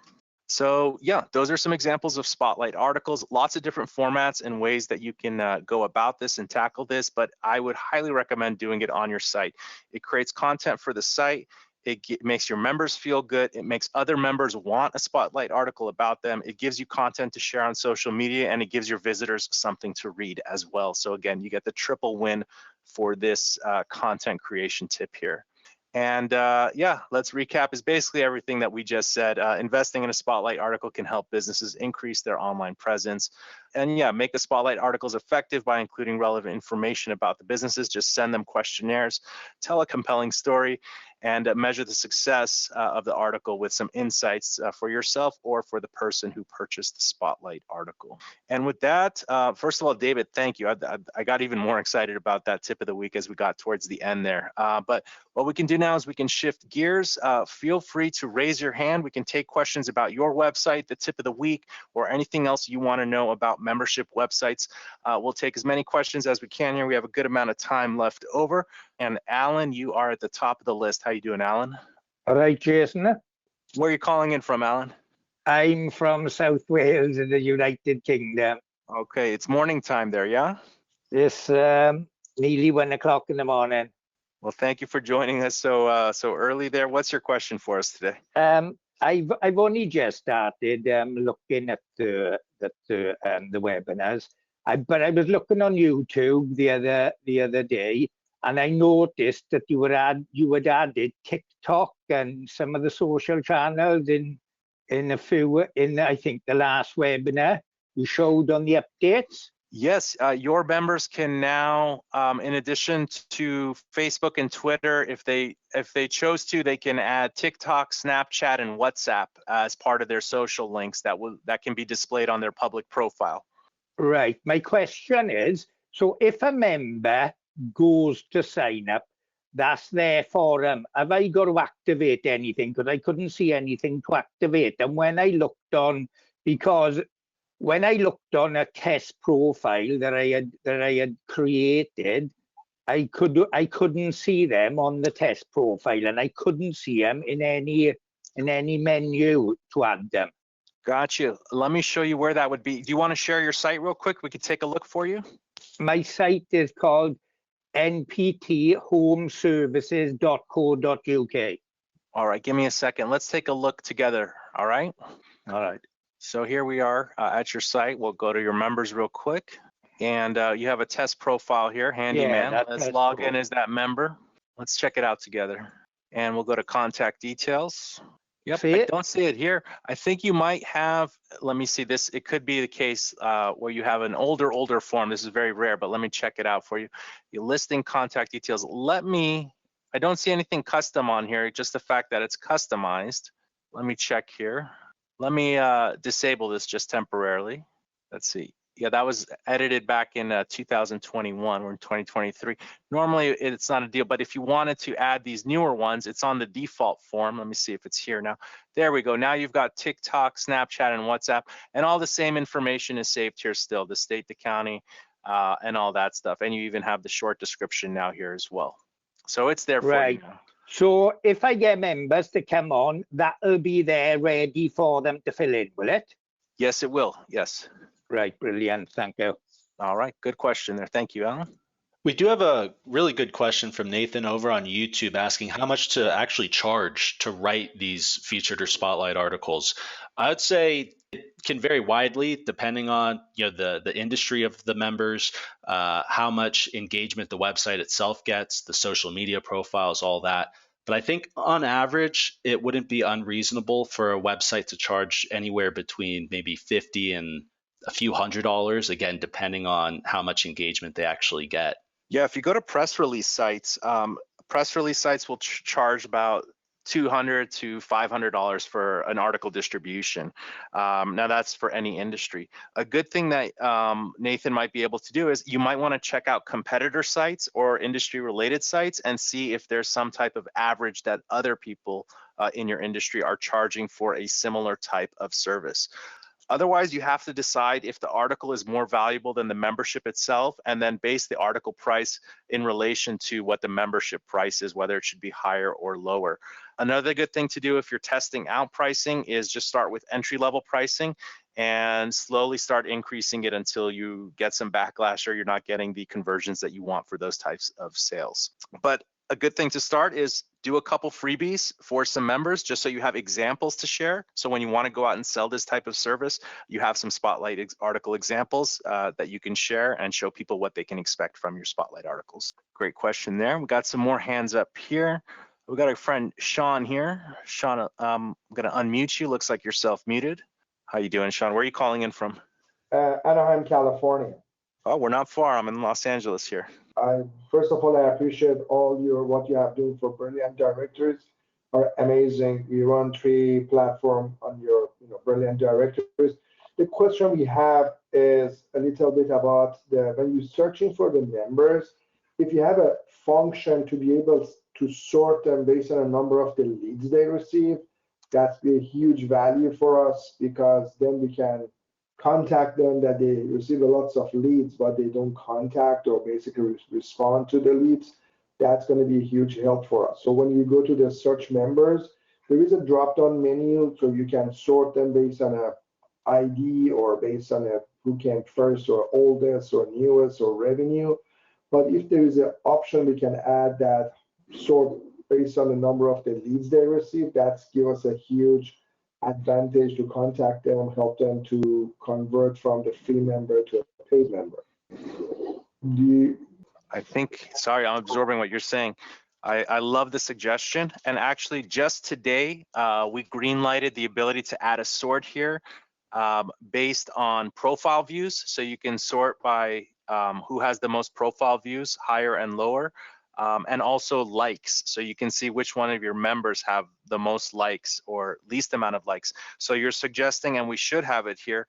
So yeah, those are some examples of spotlight articles, lots of different formats and ways that you can go about this and tackle this, but I would highly recommend doing it on your site. It creates content for the site. It makes your members feel good. It makes other members want a spotlight article about them. It gives you content to share on social media, and it gives your visitors something to read as well. So again, you get the triple win for this content creation tip here. And yeah, let's recap. Is basically everything that we just said. Investing in a spotlight article can help businesses increase their online presence. And yeah, make the spotlight articles effective by including relevant information about the businesses. Just send them questionnaires, tell a compelling story, and measure the success of the article with some insights for yourself or for the person who purchased the spotlight article. And with that, first of all, David, thank you. I got even more excited about that tip of the week as we got towards the end there. But what we can do now is we can shift gears. Feel free to raise your hand. We can take questions about your website, the tip of the week, or anything else you want to know about membership websites. We'll take as many questions as we can here. We have a good amount of time left over. And Alan, you are at the top of the list. How you doing, Alan? All right, Jason. Where are you calling in from, Alan? I'm from South Wales in the United Kingdom. Okay, it's morning time there, yeah? It's nearly 1 o'clock in the morning. Well, thank you for joining us so early there. What's your question for us today? I've only just started looking at the webinars. But I was looking on YouTube the other day, and I noticed that you had added TikTok and some of the social channels in I think the last webinar you showed on the updates. Yes, your members can now, in addition to Facebook and Twitter, if they chose to, they can add TikTok, Snapchat, and WhatsApp as part of their social links that can be displayed on their public profile. Right. My question is, so if a member goes to sign up, that's there for them. Have I got to activate anything? Because I couldn't see anything to activate. And when I looked on a test profile that I had created, I couldn't see them on the test profile, and I couldn't see them in any menu to add them. Got you. Let me show you where that would be. Do you want to share your site real quick? We could take a look for you. My site is called npthomeservices.co.uk. All right, give me a second. Let's take a look together. All right. All right. So here we are at your site. We'll go to your members real quick. And you have a test profile here, handyman. Yeah, let's log in as that member. Let's check it out together. And we'll go to contact details. Yep, I don't see it here. I think you might have, let me see this. It could be the case where you have an older form. This is very rare, but let me check it out for you. Your listing contact details. I don't see anything custom on here, just the fact that it's customized. Let me check here. Let me disable this just temporarily. Let's see. Yeah, that was edited back in 2021. We're in 2023. Normally, it's not a deal, but if you wanted to add these newer ones, it's on the default form. Let me see if it's here now. There we go. Now you've got TikTok, Snapchat, and WhatsApp, and all the same information is saved here still, the state, the county, and all that stuff. And you even have the short description now here as well. So it's there for you now. So if I get members to come on, that'll be there ready for them to fill in, will it? Yes, it will. Yes. Right, brilliant. Thank you. All right, good question there. Thank you, Alan. We do have a really good question from Nathan over on YouTube asking how much to actually charge to write these featured or spotlight articles. I would say it can vary widely depending on the industry of the members, how much engagement the website itself gets, the social media profiles, all that. But I think on average, it wouldn't be unreasonable for a website to charge anywhere between maybe $50 and a few $100, again, depending on how much engagement they actually get. Yeah, if you go to press release sites will charge about $200 to $500 for an article distribution. Now that's for any industry. A good thing that Nathan might be able to do is you might want to check out competitor sites or industry related sites and see if there's some type of average that other people in your industry are charging for a similar type of service. Otherwise, you have to decide if the article is more valuable than the membership itself, and then base the article price in relation to what the membership price is, whether it should be higher or lower. Another good thing to do if you're testing out pricing is just start with entry-level pricing and slowly start increasing it until you get some backlash or you're not getting the conversions that you want for those types of sales. But a good thing to start is do a couple freebies for some members just so you have examples to share. So when you want to go out and sell this type of service, you have some spotlight article examples that you can share and show people what they can expect from your spotlight articles. Great question there. We got some more hands up here. We got our friend Sean here. Sean, I'm going to unmute you. Looks like you're self-muted. How you doing, Sean? Where are you calling in from? Anaheim, California. Oh, we're not far. I'm in Los Angeles here. First of all, I appreciate what you have doing for Brilliant Directories are amazing. We run 3 platforms on your Brilliant Directories. The question we have is a little bit about when you're searching for the members, if you have a function to be able to sort them based on a number of the leads they receive, that's be a huge value for us, because then we can contact them that they receive lots of leads, but they don't contact or basically respond to the leads. That's going to be a huge help for us. So when you go to the search members, there is a drop-down menu, so you can sort them based on a ID or based on who came first or oldest or newest or revenue. But if there is an option, we can add that sort based on the number of the leads they receive. That's give us a huge advantage to contact them, help them to convert from the free member to a paid member. Sorry, I'm absorbing what you're saying. I love the suggestion. And actually just today, we green-lighted the ability to add a sort here based on profile views. So you can sort by who has the most profile views, higher and lower. And also likes, so you can see which one of your members have the most likes or least amount of likes. So you're suggesting, and we should have it here,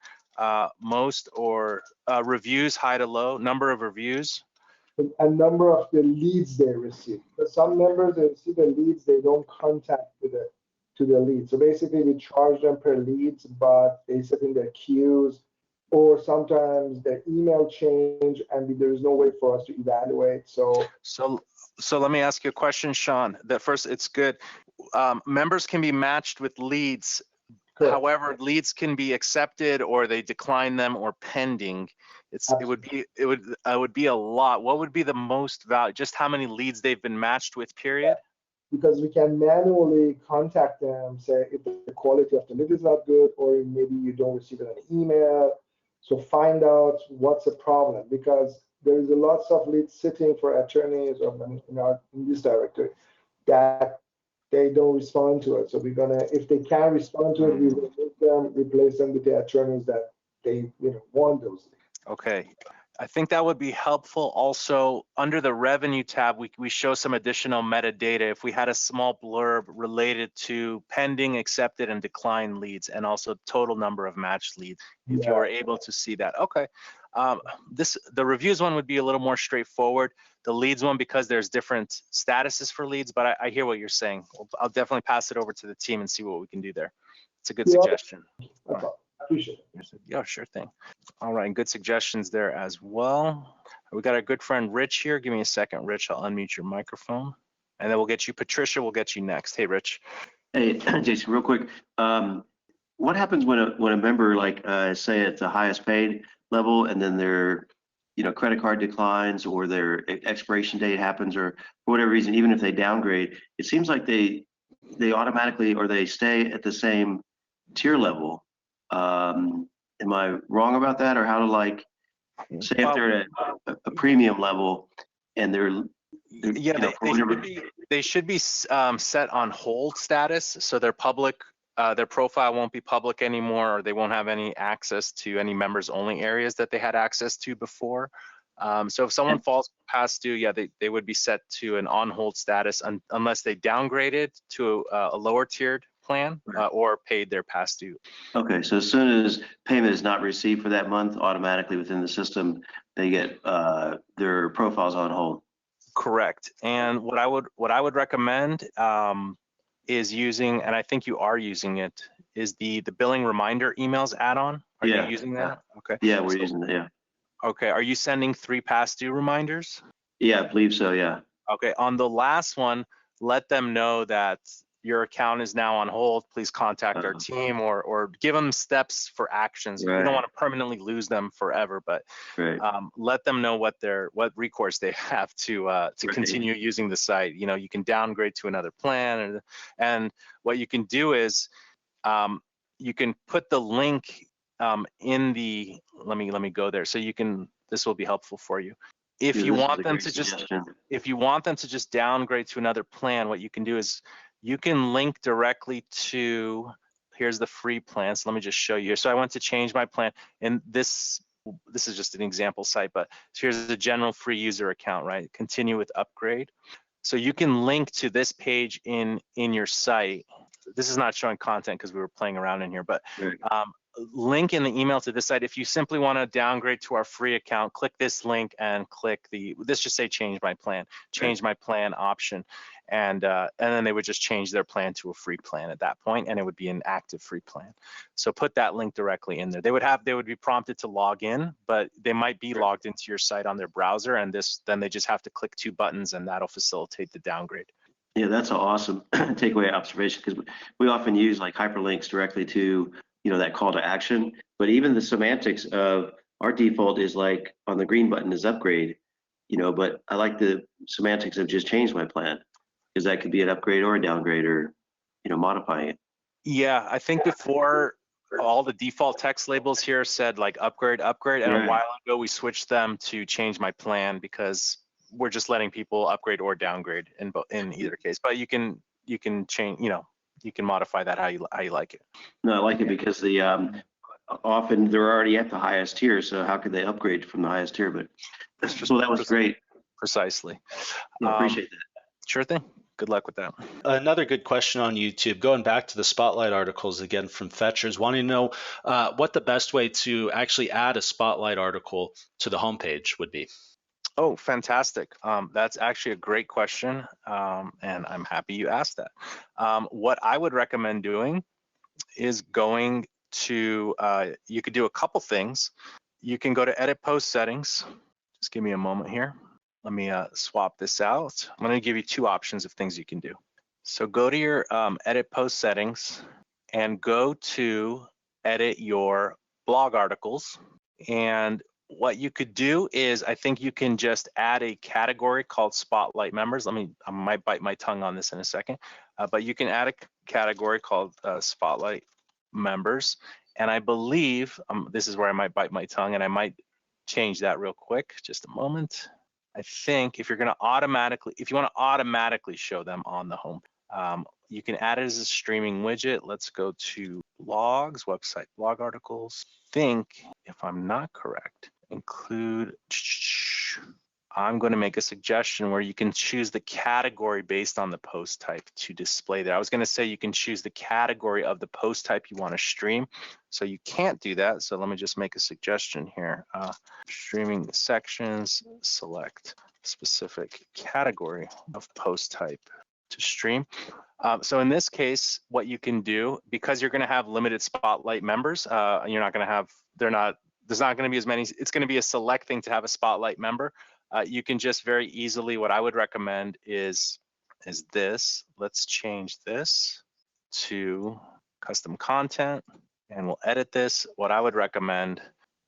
most or reviews, high to low, number of reviews. A number of the leads they receive. But some members, they receive the leads, they don't contact to the lead. So basically we charge them per leads, but they sit in their queues, or sometimes the email change and there is no way for us to evaluate. So let me ask you a question, Sean. That first, it's good. Members can be matched with leads. Correct. However, leads can be accepted or they decline them or pending. It would be a lot. What would be the most value? Just how many leads they've been matched with, period? Because we can manually contact them, say if the quality of the lead is not good, or maybe you don't receive an email. So find out what's the problem, because there is a lots of leads sitting for attorneys or in this directory that they don't respond to it. So we're gonna, if they can respond to it, we will make them replace them with the attorneys that they want those leads. Okay. I think that would be helpful. Also, under the revenue tab, we show some additional metadata. If we had a small blurb related to pending, accepted, and declined leads, and also total number of matched leads, if you are able to see that. Okay. The reviews one would be a little more straightforward. The leads one, because there's different statuses for leads, but I hear what you're saying. I'll definitely pass it over to the team and see what we can do there. It's a good suggestion. Okay. Appreciate it. Yeah, sure thing. All right, good suggestions there as well. We got our good friend Rich here. Give me a second, Rich. I'll unmute your microphone, and then we'll get you, Patricia. We'll get you next. Hey, Rich. Hey, Jason, real quick. What happens when a member, like say at the highest paid level, and then they're credit card declines or their expiration date happens, or for whatever reason, even if they downgrade, it seems like they automatically, or they stay at the same tier level. Am I wrong about that? Or how to, like, say if they're at a premium level and they're Yeah, they should be set on hold status, so their profile won't be public anymore, or they won't have any access to any members only areas that they had access to before. So if someone falls past due, yeah, they would be set to an on hold status unless they downgraded to a lower tiered plan or paid their past due. Okay, so as soon as payment is not received for that month, automatically within the system, they get their profiles on hold. Correct. And what I would recommend is using, and I think you are using it, is the billing reminder emails add-on. Are you using that? Okay. Yeah, we're using that. Yeah. Okay. Are you sending 3 past due reminders? Yeah, I believe so. Yeah. Okay. On the last one, let them know that your account is now on hold. Please contact our team, or give them steps for actions. Right. You don't want to permanently lose them forever, but let them know what recourse they have to continue using the site. You can downgrade to another plan, and what you can do is you can put the link in the. Let me go there. So you can. This will be helpful for you. If you want them to just downgrade to another plan, what you can do is you can link directly to, here's the free plan. So let me just show you here. So I want to change my plan, and this is just an example site, but here's the general free user account, right? Continue with upgrade. So you can link to this page in your site. This is not showing content because we were playing around in here, but link in the email to this site. If you simply want to downgrade to our free account, click this link and click this just say change my plan option, and then they would just change their plan to a free plan at that point, and it would be an active free plan. So put that link directly in there. They would be prompted to log in, but they might be logged into your site on their browser, and then they just have to click 2 buttons, and that'll facilitate the downgrade. Yeah, that's an awesome takeaway observation, because we often use like hyperlinks directly to that call to action. But even the semantics of our default is like on the green button is upgrade, but I like the semantics of just change my plan, because that could be an upgrade or a downgrade, or modifying it. Yeah, I think before all the default text labels here said like upgrade, and a while ago we switched them to change my plan, because we're just letting people upgrade or downgrade in either case. But you can change, you can modify that how you like it. No, I like it because the often they're already at the highest tier, so how could they upgrade from the highest tier? But so that was great. Precisely. I appreciate that. Sure thing. Good luck with that. Another good question on YouTube, going back to the Spotlight articles again from Fetchers, wanting to know what the best way to actually add a Spotlight article to the homepage would be. Oh, fantastic. That's actually a great question, and I'm happy you asked that. What I would recommend doing is going to, you could do a couple things. You can go to Edit Post Settings. Just give me a moment here. Let me swap this out. I'm going to give you 2 options of things you can do. So go to your Edit Post Settings and go to Edit Your Blog Articles. And what you could do is, I think you can just add a category called Spotlight Members. I might bite my tongue on this in a second, but you can add a category called Spotlight Members. And I believe, this is where I might bite my tongue, and I might change that real quick, just a moment. I think if you want to automatically show them on the home, you can add it as a streaming widget. Let's go to blogs, website blog articles. Think, if I'm not correct, include, I'm going to make a suggestion where you can choose the category based on the post type to display there. I was going to say you can choose the category of the post type you want to stream. So you can't do that. So let me just make a suggestion here. Streaming sections, select specific category of post type to stream. So in this case, what you can do, because you're going to have limited Spotlight members, you're not going to have, there's not going to be as many, it's going to be a select thing to have a Spotlight member. You can just very easily, what I would recommend is this. Let's change this to custom content, and we'll edit this. What I would recommend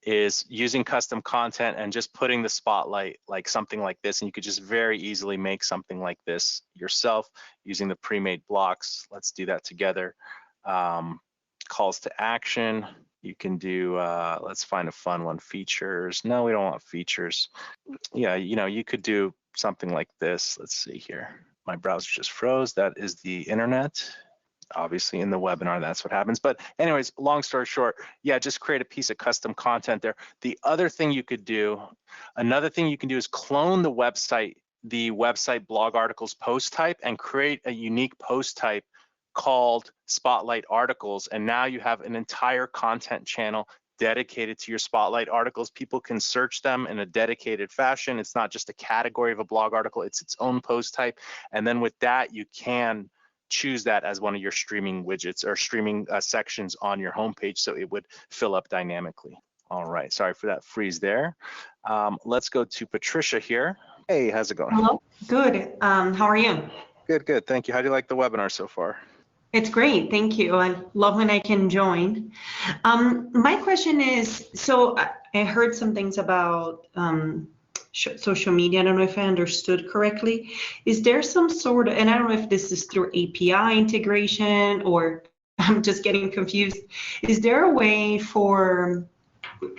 is using custom content and just putting the spotlight like something like this, and you could just very easily make something like this yourself using the pre-made blocks. Let's do that together. Calls to action. You can do, let's find a fun one, features. No, we don't want features. Yeah, you know, you could do something like this. Let's see here. My browser just froze. That is the internet. Obviously in the webinar, that's what happens. But anyways, long story short, yeah, just create a piece of custom content there. The other thing you could do, another thing you can do is clone the website blog articles post type and create a unique post type called Spotlight Articles. And now you have an entire content channel dedicated to your Spotlight articles. People can search them in a dedicated fashion. It's not just a category of a blog article, it's its own post type. And then with that, you can choose that as one of your streaming widgets or streaming sections on your homepage, so it would fill up dynamically. All right, sorry for that freeze there. Let's go to Patricia here. Hey, how's it going? Hello, good. How are you? Good, good, thank you. How do you like the webinar so far? It's great, thank you. I love when I can join. My question is, so I heard some things about social media. I don't know if I understood correctly. Is there some sort of, and I don't know if this is through API integration or I'm just getting confused. Is there a way for,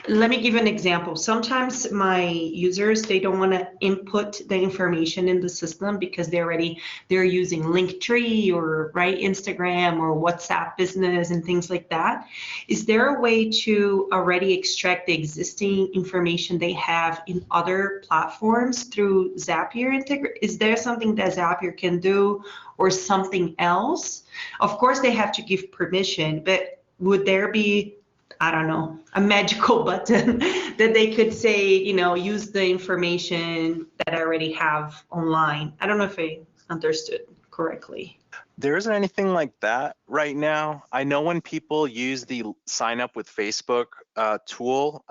let me give an example. Sometimes my users, they don't want to input the information in the system because they're using Linktree or Instagram or WhatsApp Business and things like that. Is there a way to already extract the existing information they have in other platforms through Zapier? Is there something that Zapier can do or something else? Of course, they have to give permission, but would there be, I don't know, a magical button that they could say, use the information that I already have online? I don't know if I understood correctly. There isn't anything like that right now. I know when people use the sign up with Facebook tool,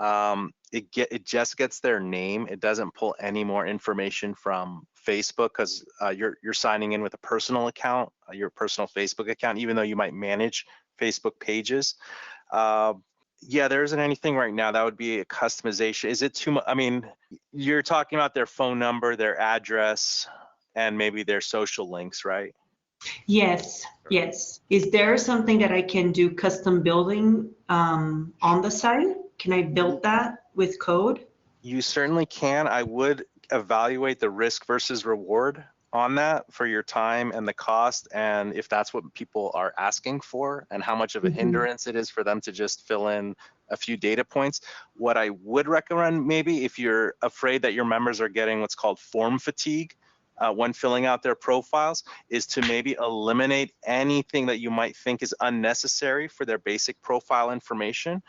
it just gets their name. It doesn't pull any more information from Facebook because you're signing in with a personal account, your personal Facebook account, even though you might manage Facebook pages. Yeah, there isn't anything right now. That would be a customization. Is it too much? I mean, you're talking about their phone number, their address, and maybe their social links, right? Yes, yes. Is there something that I can do custom building on the site? Can I build that with code? You certainly can. I would evaluate the risk versus reward on that for your time and the cost, and if that's what people are asking for and how much of a hindrance it is for them to just fill in a few data points. What I would recommend, maybe if you're afraid that your members are getting what's called form fatigue when filling out their profiles, is to maybe eliminate anything that you might think is unnecessary for their basic profile information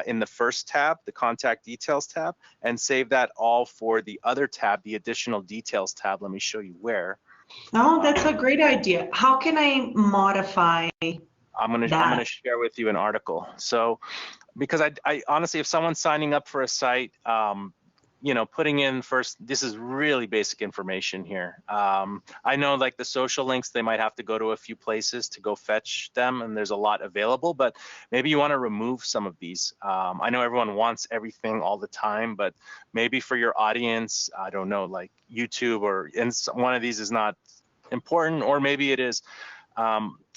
in the first tab, the contact details tab, and save that all for the other tab, the additional details tab. Let me show you where. Oh, that's a great idea. How can I modify I'm gonna share with you an article. So, because I honestly, if someone's signing up for a site, putting in first, this is really basic information here. I know like the social links, they might have to go to a few places to go fetch them, and there's a lot available, but maybe you want to remove some of these. I know everyone wants everything all the time, but maybe for your audience, I don't know, like YouTube and one of these is not important, or maybe it is.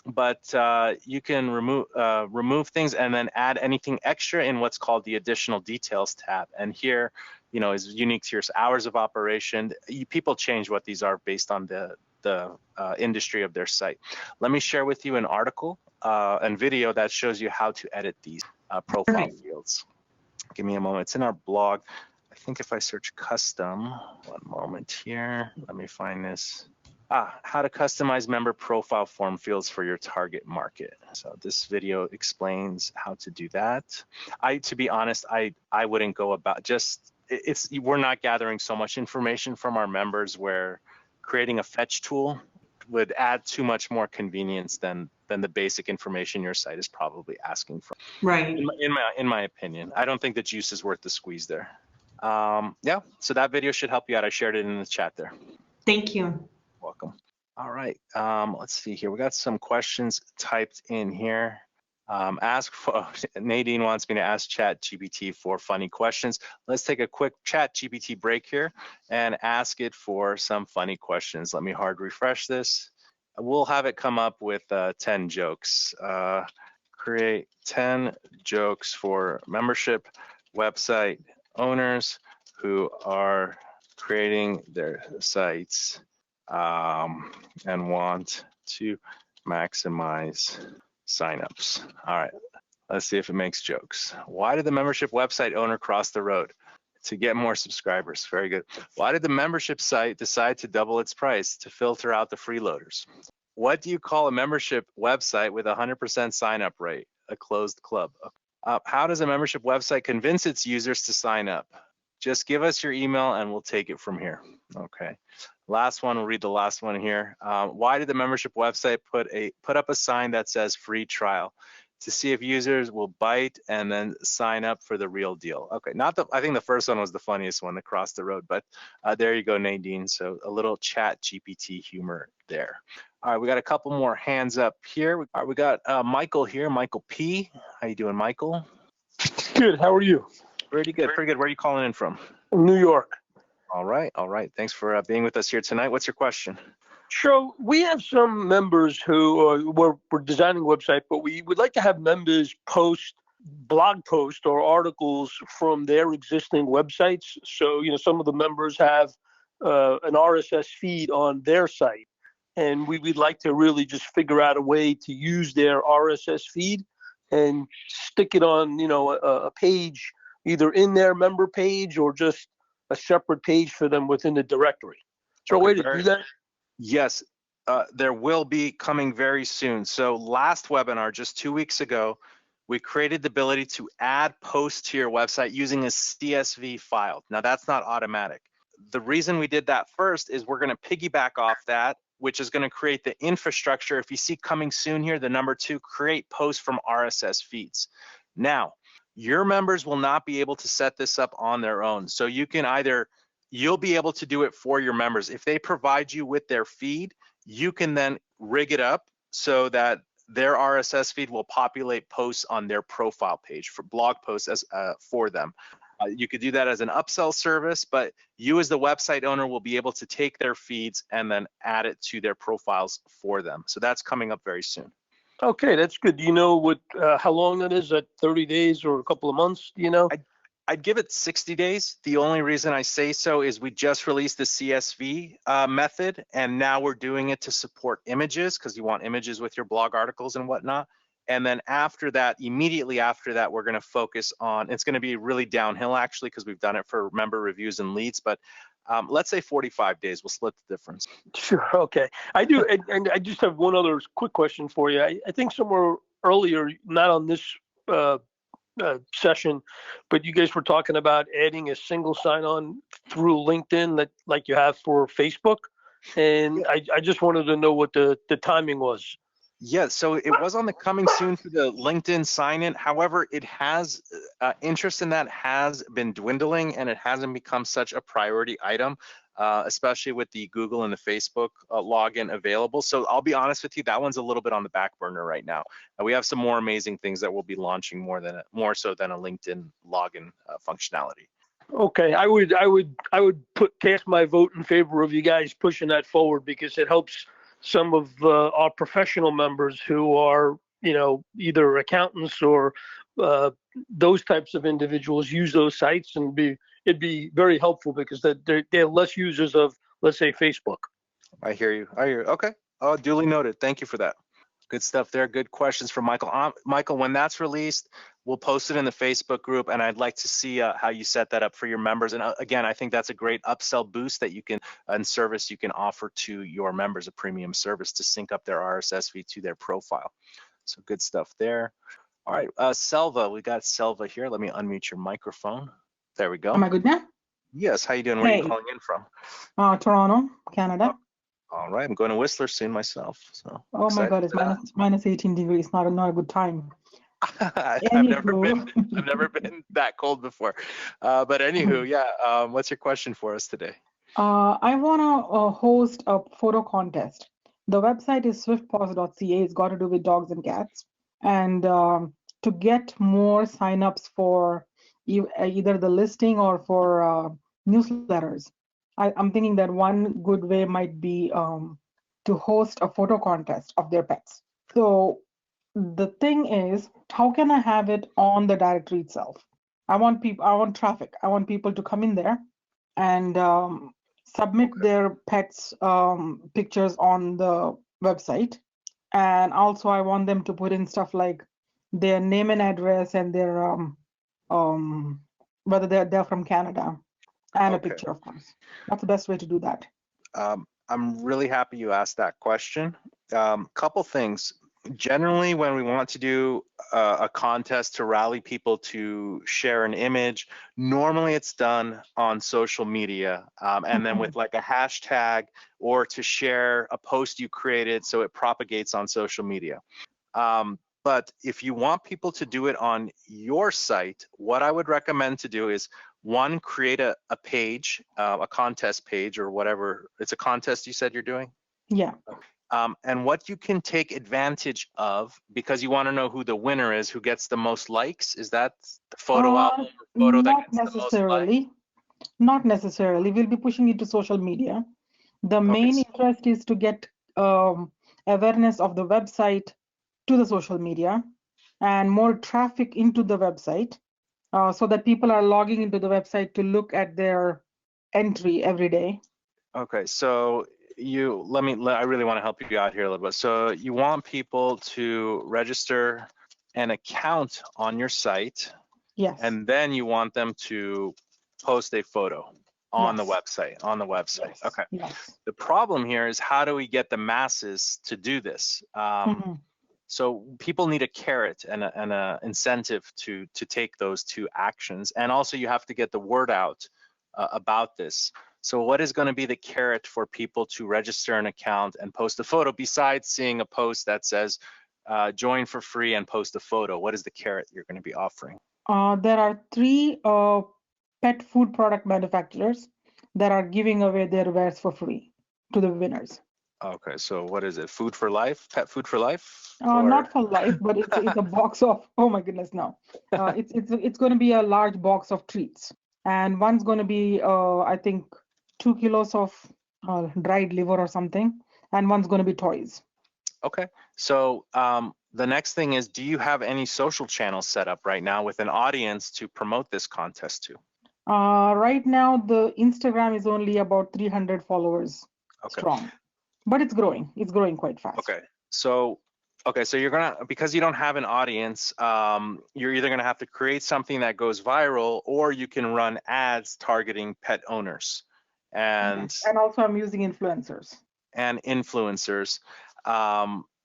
But you can remove things and then add anything extra in what's called the additional details tab. And here, is unique to your hours of operation. People change what these are based on the industry of their site. Let me share with you an article and video that shows you how to edit these profile fields. Give me a moment. It's in our blog. I think if I search custom, one moment here, let me find this. How to customize member profile form fields for your target market. So this video explains how to do that. To be honest, I wouldn't go about we're not gathering so much information from our members where creating a fetch tool would add too much more convenience than the basic information your site is probably asking for. Right. In my opinion, I don't think the juice is worth the squeeze there. Yeah, so that video should help you out. I shared it in the chat there. Thank you. Welcome. All right, let's see here. We got some questions typed in here. Nadine wants me to ask ChatGPT for funny questions. Let's take a quick ChatGPT break here and ask it for some funny questions. Let me hard refresh this. We'll have it come up with 10 jokes. Create 10 jokes for membership website owners who are creating their sites and want to maximize signups. All right, let's see if it makes jokes. Why did the membership website owner cross the road? To get more subscribers. Very good. Why did the membership site decide to double its price? To filter out the freeloaders. What do you call a membership website with a 100% sign up rate? A closed club. How does a membership website convince its users to sign up? Just give us your email and we'll take it from here. Okay. Last one, we'll read the last one here. Why did the membership website put up a sign that says free trial? To see if users will bite and then sign up for the real deal. Okay, I think the first one was the funniest one, across the road, but there you go, Nadine. So a little ChatGPT humor there. All right, we got a couple more hands up here. All right, we got Michael here, Michael P. How you doing, Michael? Good. How are you? Pretty good, pretty good. Where are you calling in from? New York. All right, all right. Thanks for being with us here tonight. What's your question? So we have some members who we're designing a website, but we would like to have members post blog posts or articles from their existing websites. So, some of the members have an RSS feed on their site, and we'd like to really just figure out a way to use their RSS feed and stick it on, a page, either in their member page or just a separate page for them within the directory. Is there a way to do that? Yes, there will be coming very soon. So last webinar, just 2 weeks ago, we created the ability to add posts to your website using a CSV file. Now that's not automatic. The reason we did that first is we're going to piggyback off that, which is going to create the infrastructure. If you see coming soon here, the number 2, create posts from RSS feeds. Now, your members will not be able to set this up on their own. So you can you'll be able to do it for your members. If they provide you with their feed, you can then rig it up so that their RSS feed will populate posts on their profile page for blog posts for them. You could do that as an upsell service, but you as the website owner will be able to take their feeds and then add it to their profiles for them. So that's coming up very soon. Okay, that's good. Do you know how long that is? At 30 days or a couple of months? Do you know? I'd give it 60 days. The only reason I say so is we just released the CSV method, and now we're doing it to support images because you want images with your blog articles and whatnot. And then after that, immediately after that, we're going to focus on, it's going to be really downhill actually because we've done it for member reviews and leads, but let's say 45 days, we'll split the difference. Sure, okay. I do, and I just have one other quick question for you. I think somewhere earlier, not on this session, but you guys were talking about adding a single sign-on through LinkedIn like you have for Facebook. And I just wanted to know what the timing was. Yeah, so it was on the coming soon for the LinkedIn sign-in. However, it has interest in that has been dwindling, and it hasn't become such a priority item, especially with the Google and the Facebook login available. So I'll be honest with you, that one's a little bit on the back burner right now. We have some more amazing things that we'll be launching more so than a LinkedIn login functionality. Okay, I would cast my vote in favor of you guys pushing that forward because it helps some of our professional members who are, either accountants or those types of individuals use those sites, and it'd be very helpful because they're less users of, let's say, Facebook. I hear you. Okay. Oh, duly noted. Thank you for that. Good stuff there. Good questions from Michael. Michael, when that's released, we'll post it in the Facebook group, and I'd like to see how you set that up for your members. And again, I think that's a great upsell boost that you can, and service you can offer to your members, a premium service to sync up their RSS feed to their profile. So good stuff there. All right, Selva, we got Selva here. Let me unmute your microphone. There we go. Am I good now? Yes, how you doing? Where are you calling in from? Toronto, Canada. All right, I'm going to Whistler soon myself. So oh my God, it's minus 18 degrees. Not a good time. I've never been that cold before. But anywho, yeah. What's your question for us today? I want to host a photo contest. The website is swiftpaws.ca. It's got to do with dogs and cats. and to get more signups for either the listing or for newsletters. I'm thinking that one good way might be to host a photo contest of their pets. So the thing is, how can I have it on the directory itself? I want traffic. I want people to come in there and submit their pets pictures on the website. And also I want them to put in stuff like their name and address and their whether they're from Canada, and a picture, of course. That's the best way to do that. I'm really happy you asked that question. Couple things. Generally, when we want to do a contest to rally people to share an image, normally it's done on social media, and then with like a hashtag, or to share a post you created so it propagates on social media. But if you want people to do it on your site, what I would recommend to do is, one, create a page, a contest page or whatever. It's a contest you said you're doing? Yeah. And what you can take advantage of, because you want to know who the winner is, who gets the most likes, is that the photo album or photo that gets the most likes? Not necessarily. We'll be pushing it to social media. The main interest is to get awareness of the website to the social media and more traffic into the website, so that people are logging into the website to look at their entry every day. Okay, so I really want to help you out here a little bit. So you want people to register an account on your site. Yes. And then you want them to post a photo on the Yes. website. Yes. Okay. Yes. The problem here is, how do we get the masses to do this? So people need a carrot and a incentive to take those two actions. And also you have to get the word out about this. So what is going to be the carrot for people to register an account and post a photo, besides seeing a post that says join for free and post a photo? What is the carrot you're going to be offering? There are 3 pet food product manufacturers that are giving away their wares for free to the winners. Okay, so what is it? Food for life? Pet food for life? Not for life, but it's a box of, oh my goodness, no. It's going to be a large box of treats, and one's going to be I think 2 kilos of dried liver or something, and one's going to be toys. Okay, so the next thing is, do you have any social channels set up right now with an audience to promote this contest to? Right now, the Instagram is only about 300 followers strong, but it's growing. It's growing quite fast. Okay, so you're gonna, because you don't have an audience, you're either gonna have to create something that goes viral, or you can run ads targeting pet owners. And also I'm using influencers.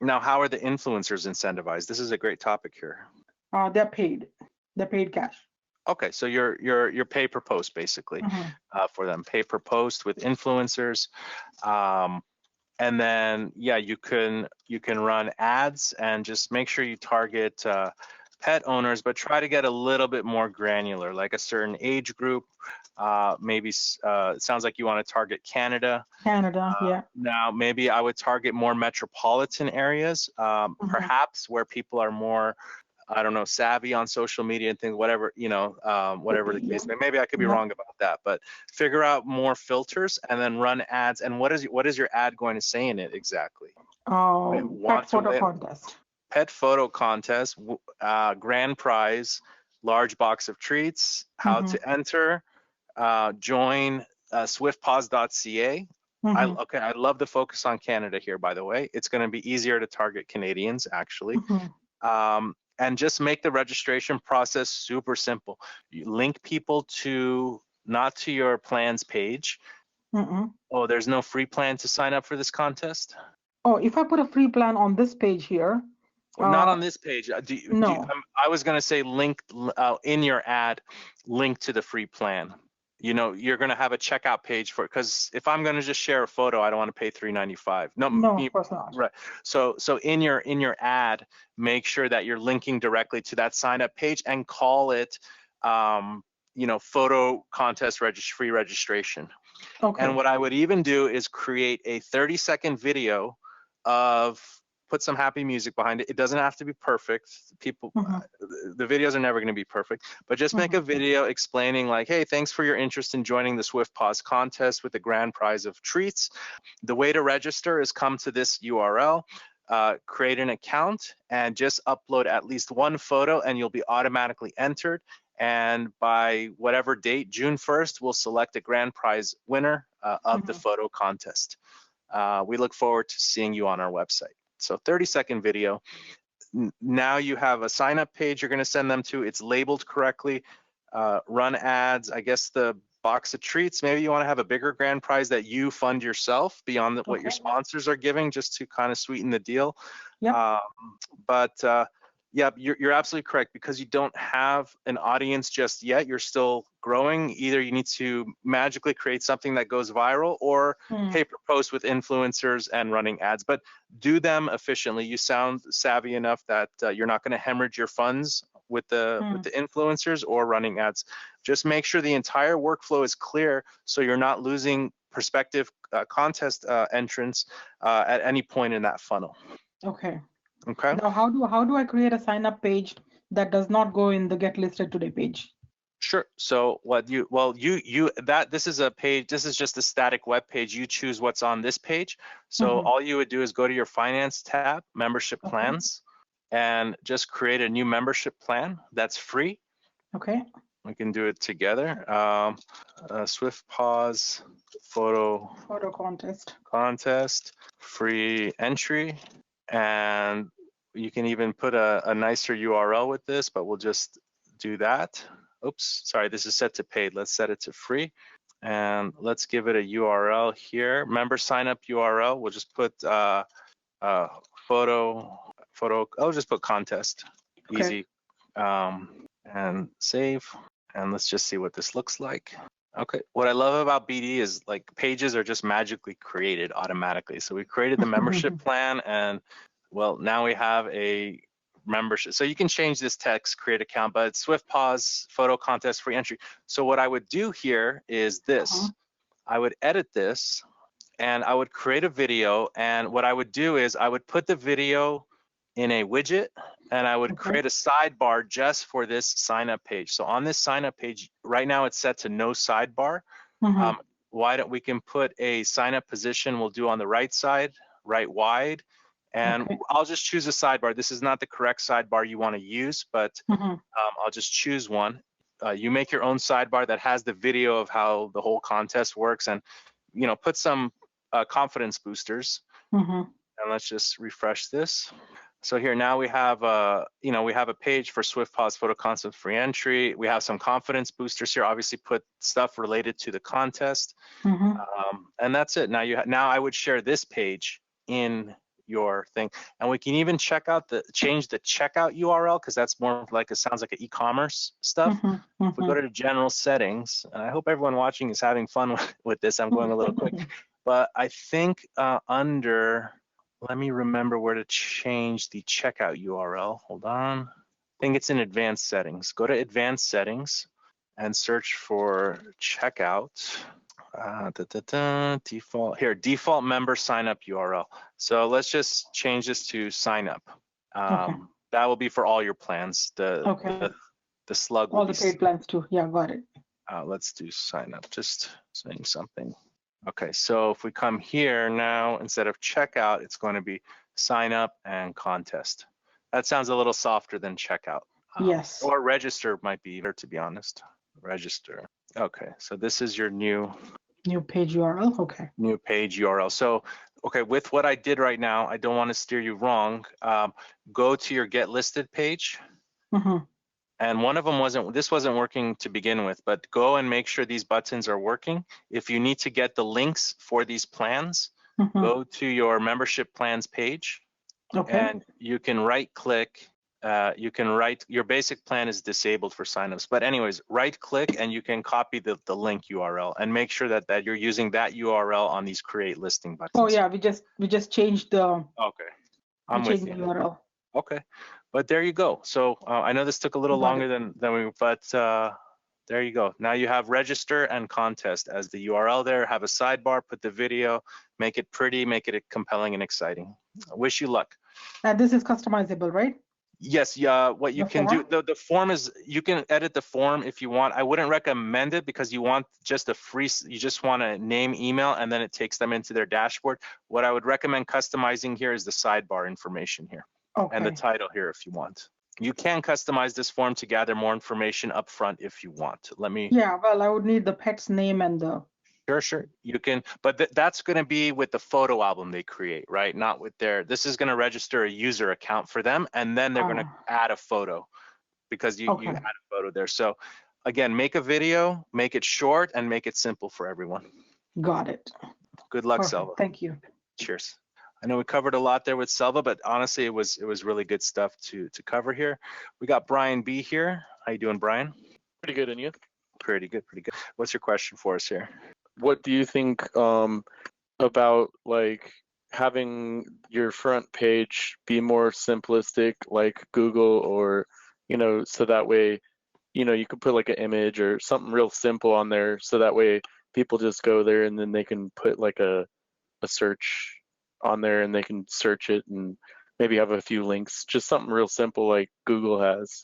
Now, how are the influencers incentivized? This is a great topic here. They're paid. They're paid cash. Okay, so you're pay per post basically for them. Pay per post with influencers, and then you can run ads, and just make sure you target pet owners, but try to get a little bit more granular, like a certain age group. Maybe it sounds like you want to target Canada. Yeah. Now, maybe I would target more metropolitan areas, perhaps where people are more, I don't know, savvy on social media and things, whatever, whatever the case may be. Maybe I could be wrong about that, but figure out more filters and then run ads. And what is your ad going to say in it exactly? Pet photo contest. Pet photo contest, grand prize, large box of treats, how to enter, join swiftpaws.ca. I love the focus on Canada here, by the way. It's going to be easier to target Canadians, actually. And just make the registration process super simple. You link people not to your plans page. Oh, there's no free plan to sign up for this contest? Oh, if I put a free plan on this page here. Not on this page. I was going to say link in your ad, link to the free plan. You're going to have a checkout page for it, because if I'm going to just share a photo, I don't want to pay $3.95. No, of course not. Right. So in your ad, make sure that you're linking directly to that sign up page, and call it photo contest free registration. Okay. And what I would even do is create a 30-second video of put some happy music behind it. It doesn't have to be perfect. People, the videos are never going to be perfect, but just make a video explaining like, hey, thanks for your interest in joining the Swift Pause contest with the grand prize of treats. The way to register is come to this URL, create an account, and just upload at least one photo, and you'll be automatically entered. And by whatever date, June 1st, we'll select a grand prize winner of the photo contest. We look forward to seeing you on our website. So 30-second video. Now you have a sign-up page you're going to send them to. It's labeled correctly. Run ads. I guess the box of treats. Maybe you want to have a bigger grand prize that you fund yourself beyond what your sponsors are giving, just to kind of sweeten the deal. Yep. Yeah, you're absolutely correct, because you don't have an audience just yet. You're still growing. Either you need to magically create something that goes viral, or pay-per post with influencers and running ads, but do them efficiently. You sound savvy enough that you're not going to hemorrhage your funds with the influencers or running ads. Just make sure the entire workflow is clear, so you're not losing prospective contest entrants at any point in that funnel. Okay. Okay. Now, how do I create a sign up page that does not go in the Get Listed Today page? Sure. So this is a page. This is just a static web page. You choose what's on this page. So all you would do is go to your finance tab, membership plans, and just create a new membership plan that's free. Okay. We can do it together. Swift Pause photo contest, free entry. And you can even put a nicer URL with this, but we'll just do that. Oops, sorry, this is set to paid. Let's set it to free. And let's give it a URL here. Member sign up URL. We'll just put photo, I'll just put contest, easy, and save. And let's just see what this looks like. Okay, what I love about BD is like pages are just magically created automatically. So we created the membership plan, and well, now we have a membership. So you can change this text, create account, but it's Swift Pause, photo contest, free entry. So what I would do here is this. I would edit this and I would create a video. And what I would do is I would put the video in a widget, and I would create a sidebar just for this sign up page. So on this sign up page, right now it's set to no sidebar. Why don't we can put a sign up position we'll do on the right side, right wide, and I'll just choose a sidebar. This is not the correct sidebar you want to use, but I'll just choose one. You make your own sidebar that has the video of how the whole contest works, and put some confidence boosters. And let's just refresh this. So here now we have we have a page for Swift Pause photo contest free entry. We have some confidence boosters here. Obviously, put stuff related to the contest, and that's it. Now I would share this page in your thing, and we can even change the checkout URL, because that's more like sounds like an e-commerce stuff. If we go to general settings, and I hope everyone watching is having fun with this. I'm going a little quick, but I think let me remember where to change the checkout URL. Hold on. I think it's in advanced settings. Go to advanced settings and search for checkout. Default here, default member sign up URL. So let's just change this to sign up. That will be for all your plans. The slug will all the paid plans too. Yeah, got it. Let's do sign up, just saying something. Okay, so if we come here now, instead of checkout, it's going to be sign up and contest. That sounds a little softer than checkout. Yes. Or register might be better, to be honest. Register. Okay, so this is your new page URL. Okay. New page URL. So, okay, with what I did right now, I don't want to steer you wrong. Go to your get listed page. And one of them this wasn't working to begin with, but go and make sure these buttons are working. If you need to get the links for these plans, go to your membership plans page, and you can right click. Your basic plan is disabled for signups, but anyways, right click and you can copy the link URL and make sure that you're using that URL on these create listing buttons. Oh yeah, we just changed the. Okay, I'm with you. The URL. Okay. But there you go. So I know this took a little longer than we, but There you go. Now you have register and contest as the URL there. Have a sidebar, put the video, make it pretty, make it compelling and exciting. I wish you luck. And this is customizable, right? Yes, yeah. What you The can do, form? the form is, you can edit the form if you want. I wouldn't recommend it because you want just a free, you just want a name, email, and then it takes them into their dashboard. What I would recommend customizing here is the sidebar information here and the Okay. title here if you want. You can customize this form to gather more information up front if you want. Let me, Yeah, well, I would need the pet's name and the, sure, you can, but that's going to be with the photo album they create, right? Not with their, this is going to register a user account for them, and then they're going to add a photo because you okay. add a photo there. So again, make a video, make it short, and make it simple for everyone. Got it. Good luck, Perfect. Selva. Thank you. Cheers. I know we covered a lot there with Selva, but honestly, it was really good stuff to cover here. We got Brian B here. How you doing, Brian? Pretty good, and you? Pretty good. What's your question for us here? What do you think about like having your front page be more simplistic, like Google, or so that way, you could put like an image or something real simple on there, so that way people just go there and then they can put like a search on there and they can search it and maybe have a few links, just something real simple like Google has.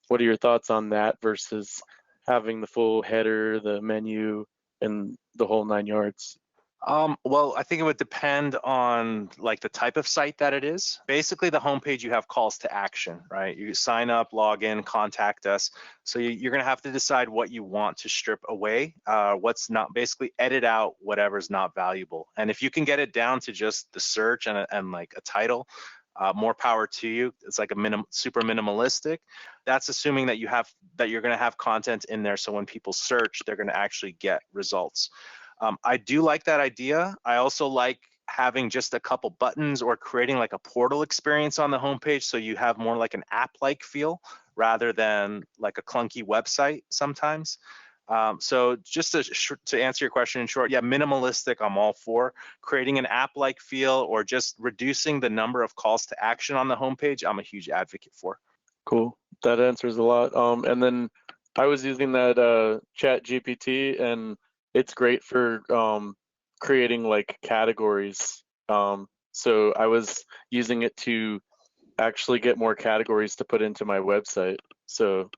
What are your thoughts on that versus having the full header, the menu, and the whole 9 yards? Well, I think it would depend on like the type of site that it is. Basically, the homepage, you have calls to action, right? You sign up, log in, contact us. So you're going to have to decide what you want to strip away, what's not, basically edit out whatever's not valuable. And if you can get it down to just the search and like a title, more power to you. It's like a super minimalistic. That's assuming that you're going to have content in there, so when people search, they're going to actually get results. I do like that idea. I also like having just a couple buttons or creating like a portal experience on the homepage, so you have more like an app-like feel rather than like a clunky website sometimes. So just to answer your question in short, yeah, minimalistic, I'm all for. Creating an app-like feel or just reducing the number of calls to action on the homepage, I'm a huge advocate for. Cool, that answers a lot. And then I was using that ChatGPT, and it's great for creating like categories. So I was using it to actually get more categories to put into my website. So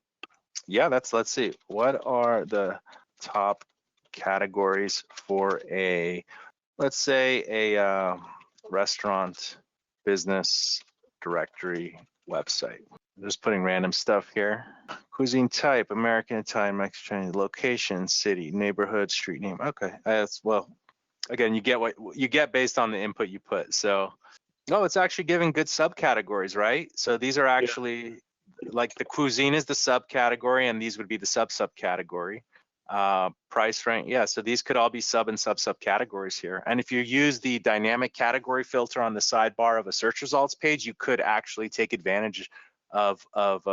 yeah, let's see. What are the top categories for let's say a restaurant business directory website? I'm just putting random stuff here. Cuisine type, American, Italian, Mexican, Chinese, location, city, neighborhood, street name. Okay, that's, well, again, you get what you get based on the input you put. So, no, it's actually giving good subcategories, right? So these are actually, like the cuisine is the subcategory, and these would be the subcategory. Price rank, yeah, so these could all be sub and subcategories here. And if you use the dynamic category filter on the sidebar of a search results page, you could actually take advantage of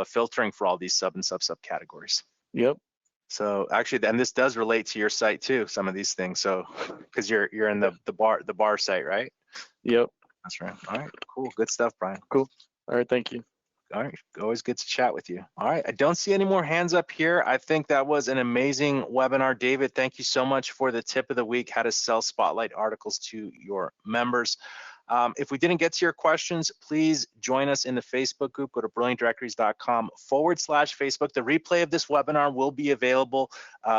filtering for all these sub and subcategories. Yep. So actually, and this does relate to your site too, some of these things. So because you're in the bar site, right? Yep. That's right. All right, cool, good stuff, Brian. Cool. All right, thank you. All right, always good to chat with you. All right, I don't see any more hands up here. I think that was an amazing webinar. David, thank you so much for the tip of the week, how to sell Spotlight articles to your members. If we didn't get to your questions, please join us in the Facebook group. Go to brilliantdirectories.com/Facebook. The replay of this webinar will be available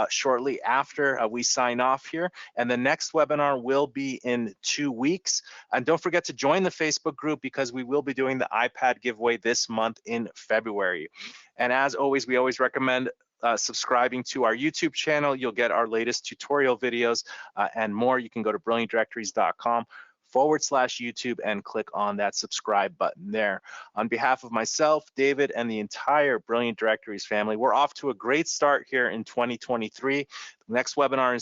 shortly after we sign off here. And the next webinar will be in 2 weeks. And don't forget to join the Facebook group, because we will be doing the iPad giveaway this month in February. And as always, we always recommend subscribing to our YouTube channel. You'll get our latest tutorial videos and more. You can go to brilliantdirectories.com/YouTube and click on that subscribe button there. On behalf of myself, David, and the entire Brilliant Directories family, we're off to a great start here in 2023. The next webinar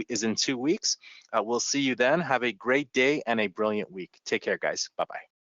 is in 2 weeks. We'll see you then. Have a great day and a brilliant week. Take care, guys. Bye-bye.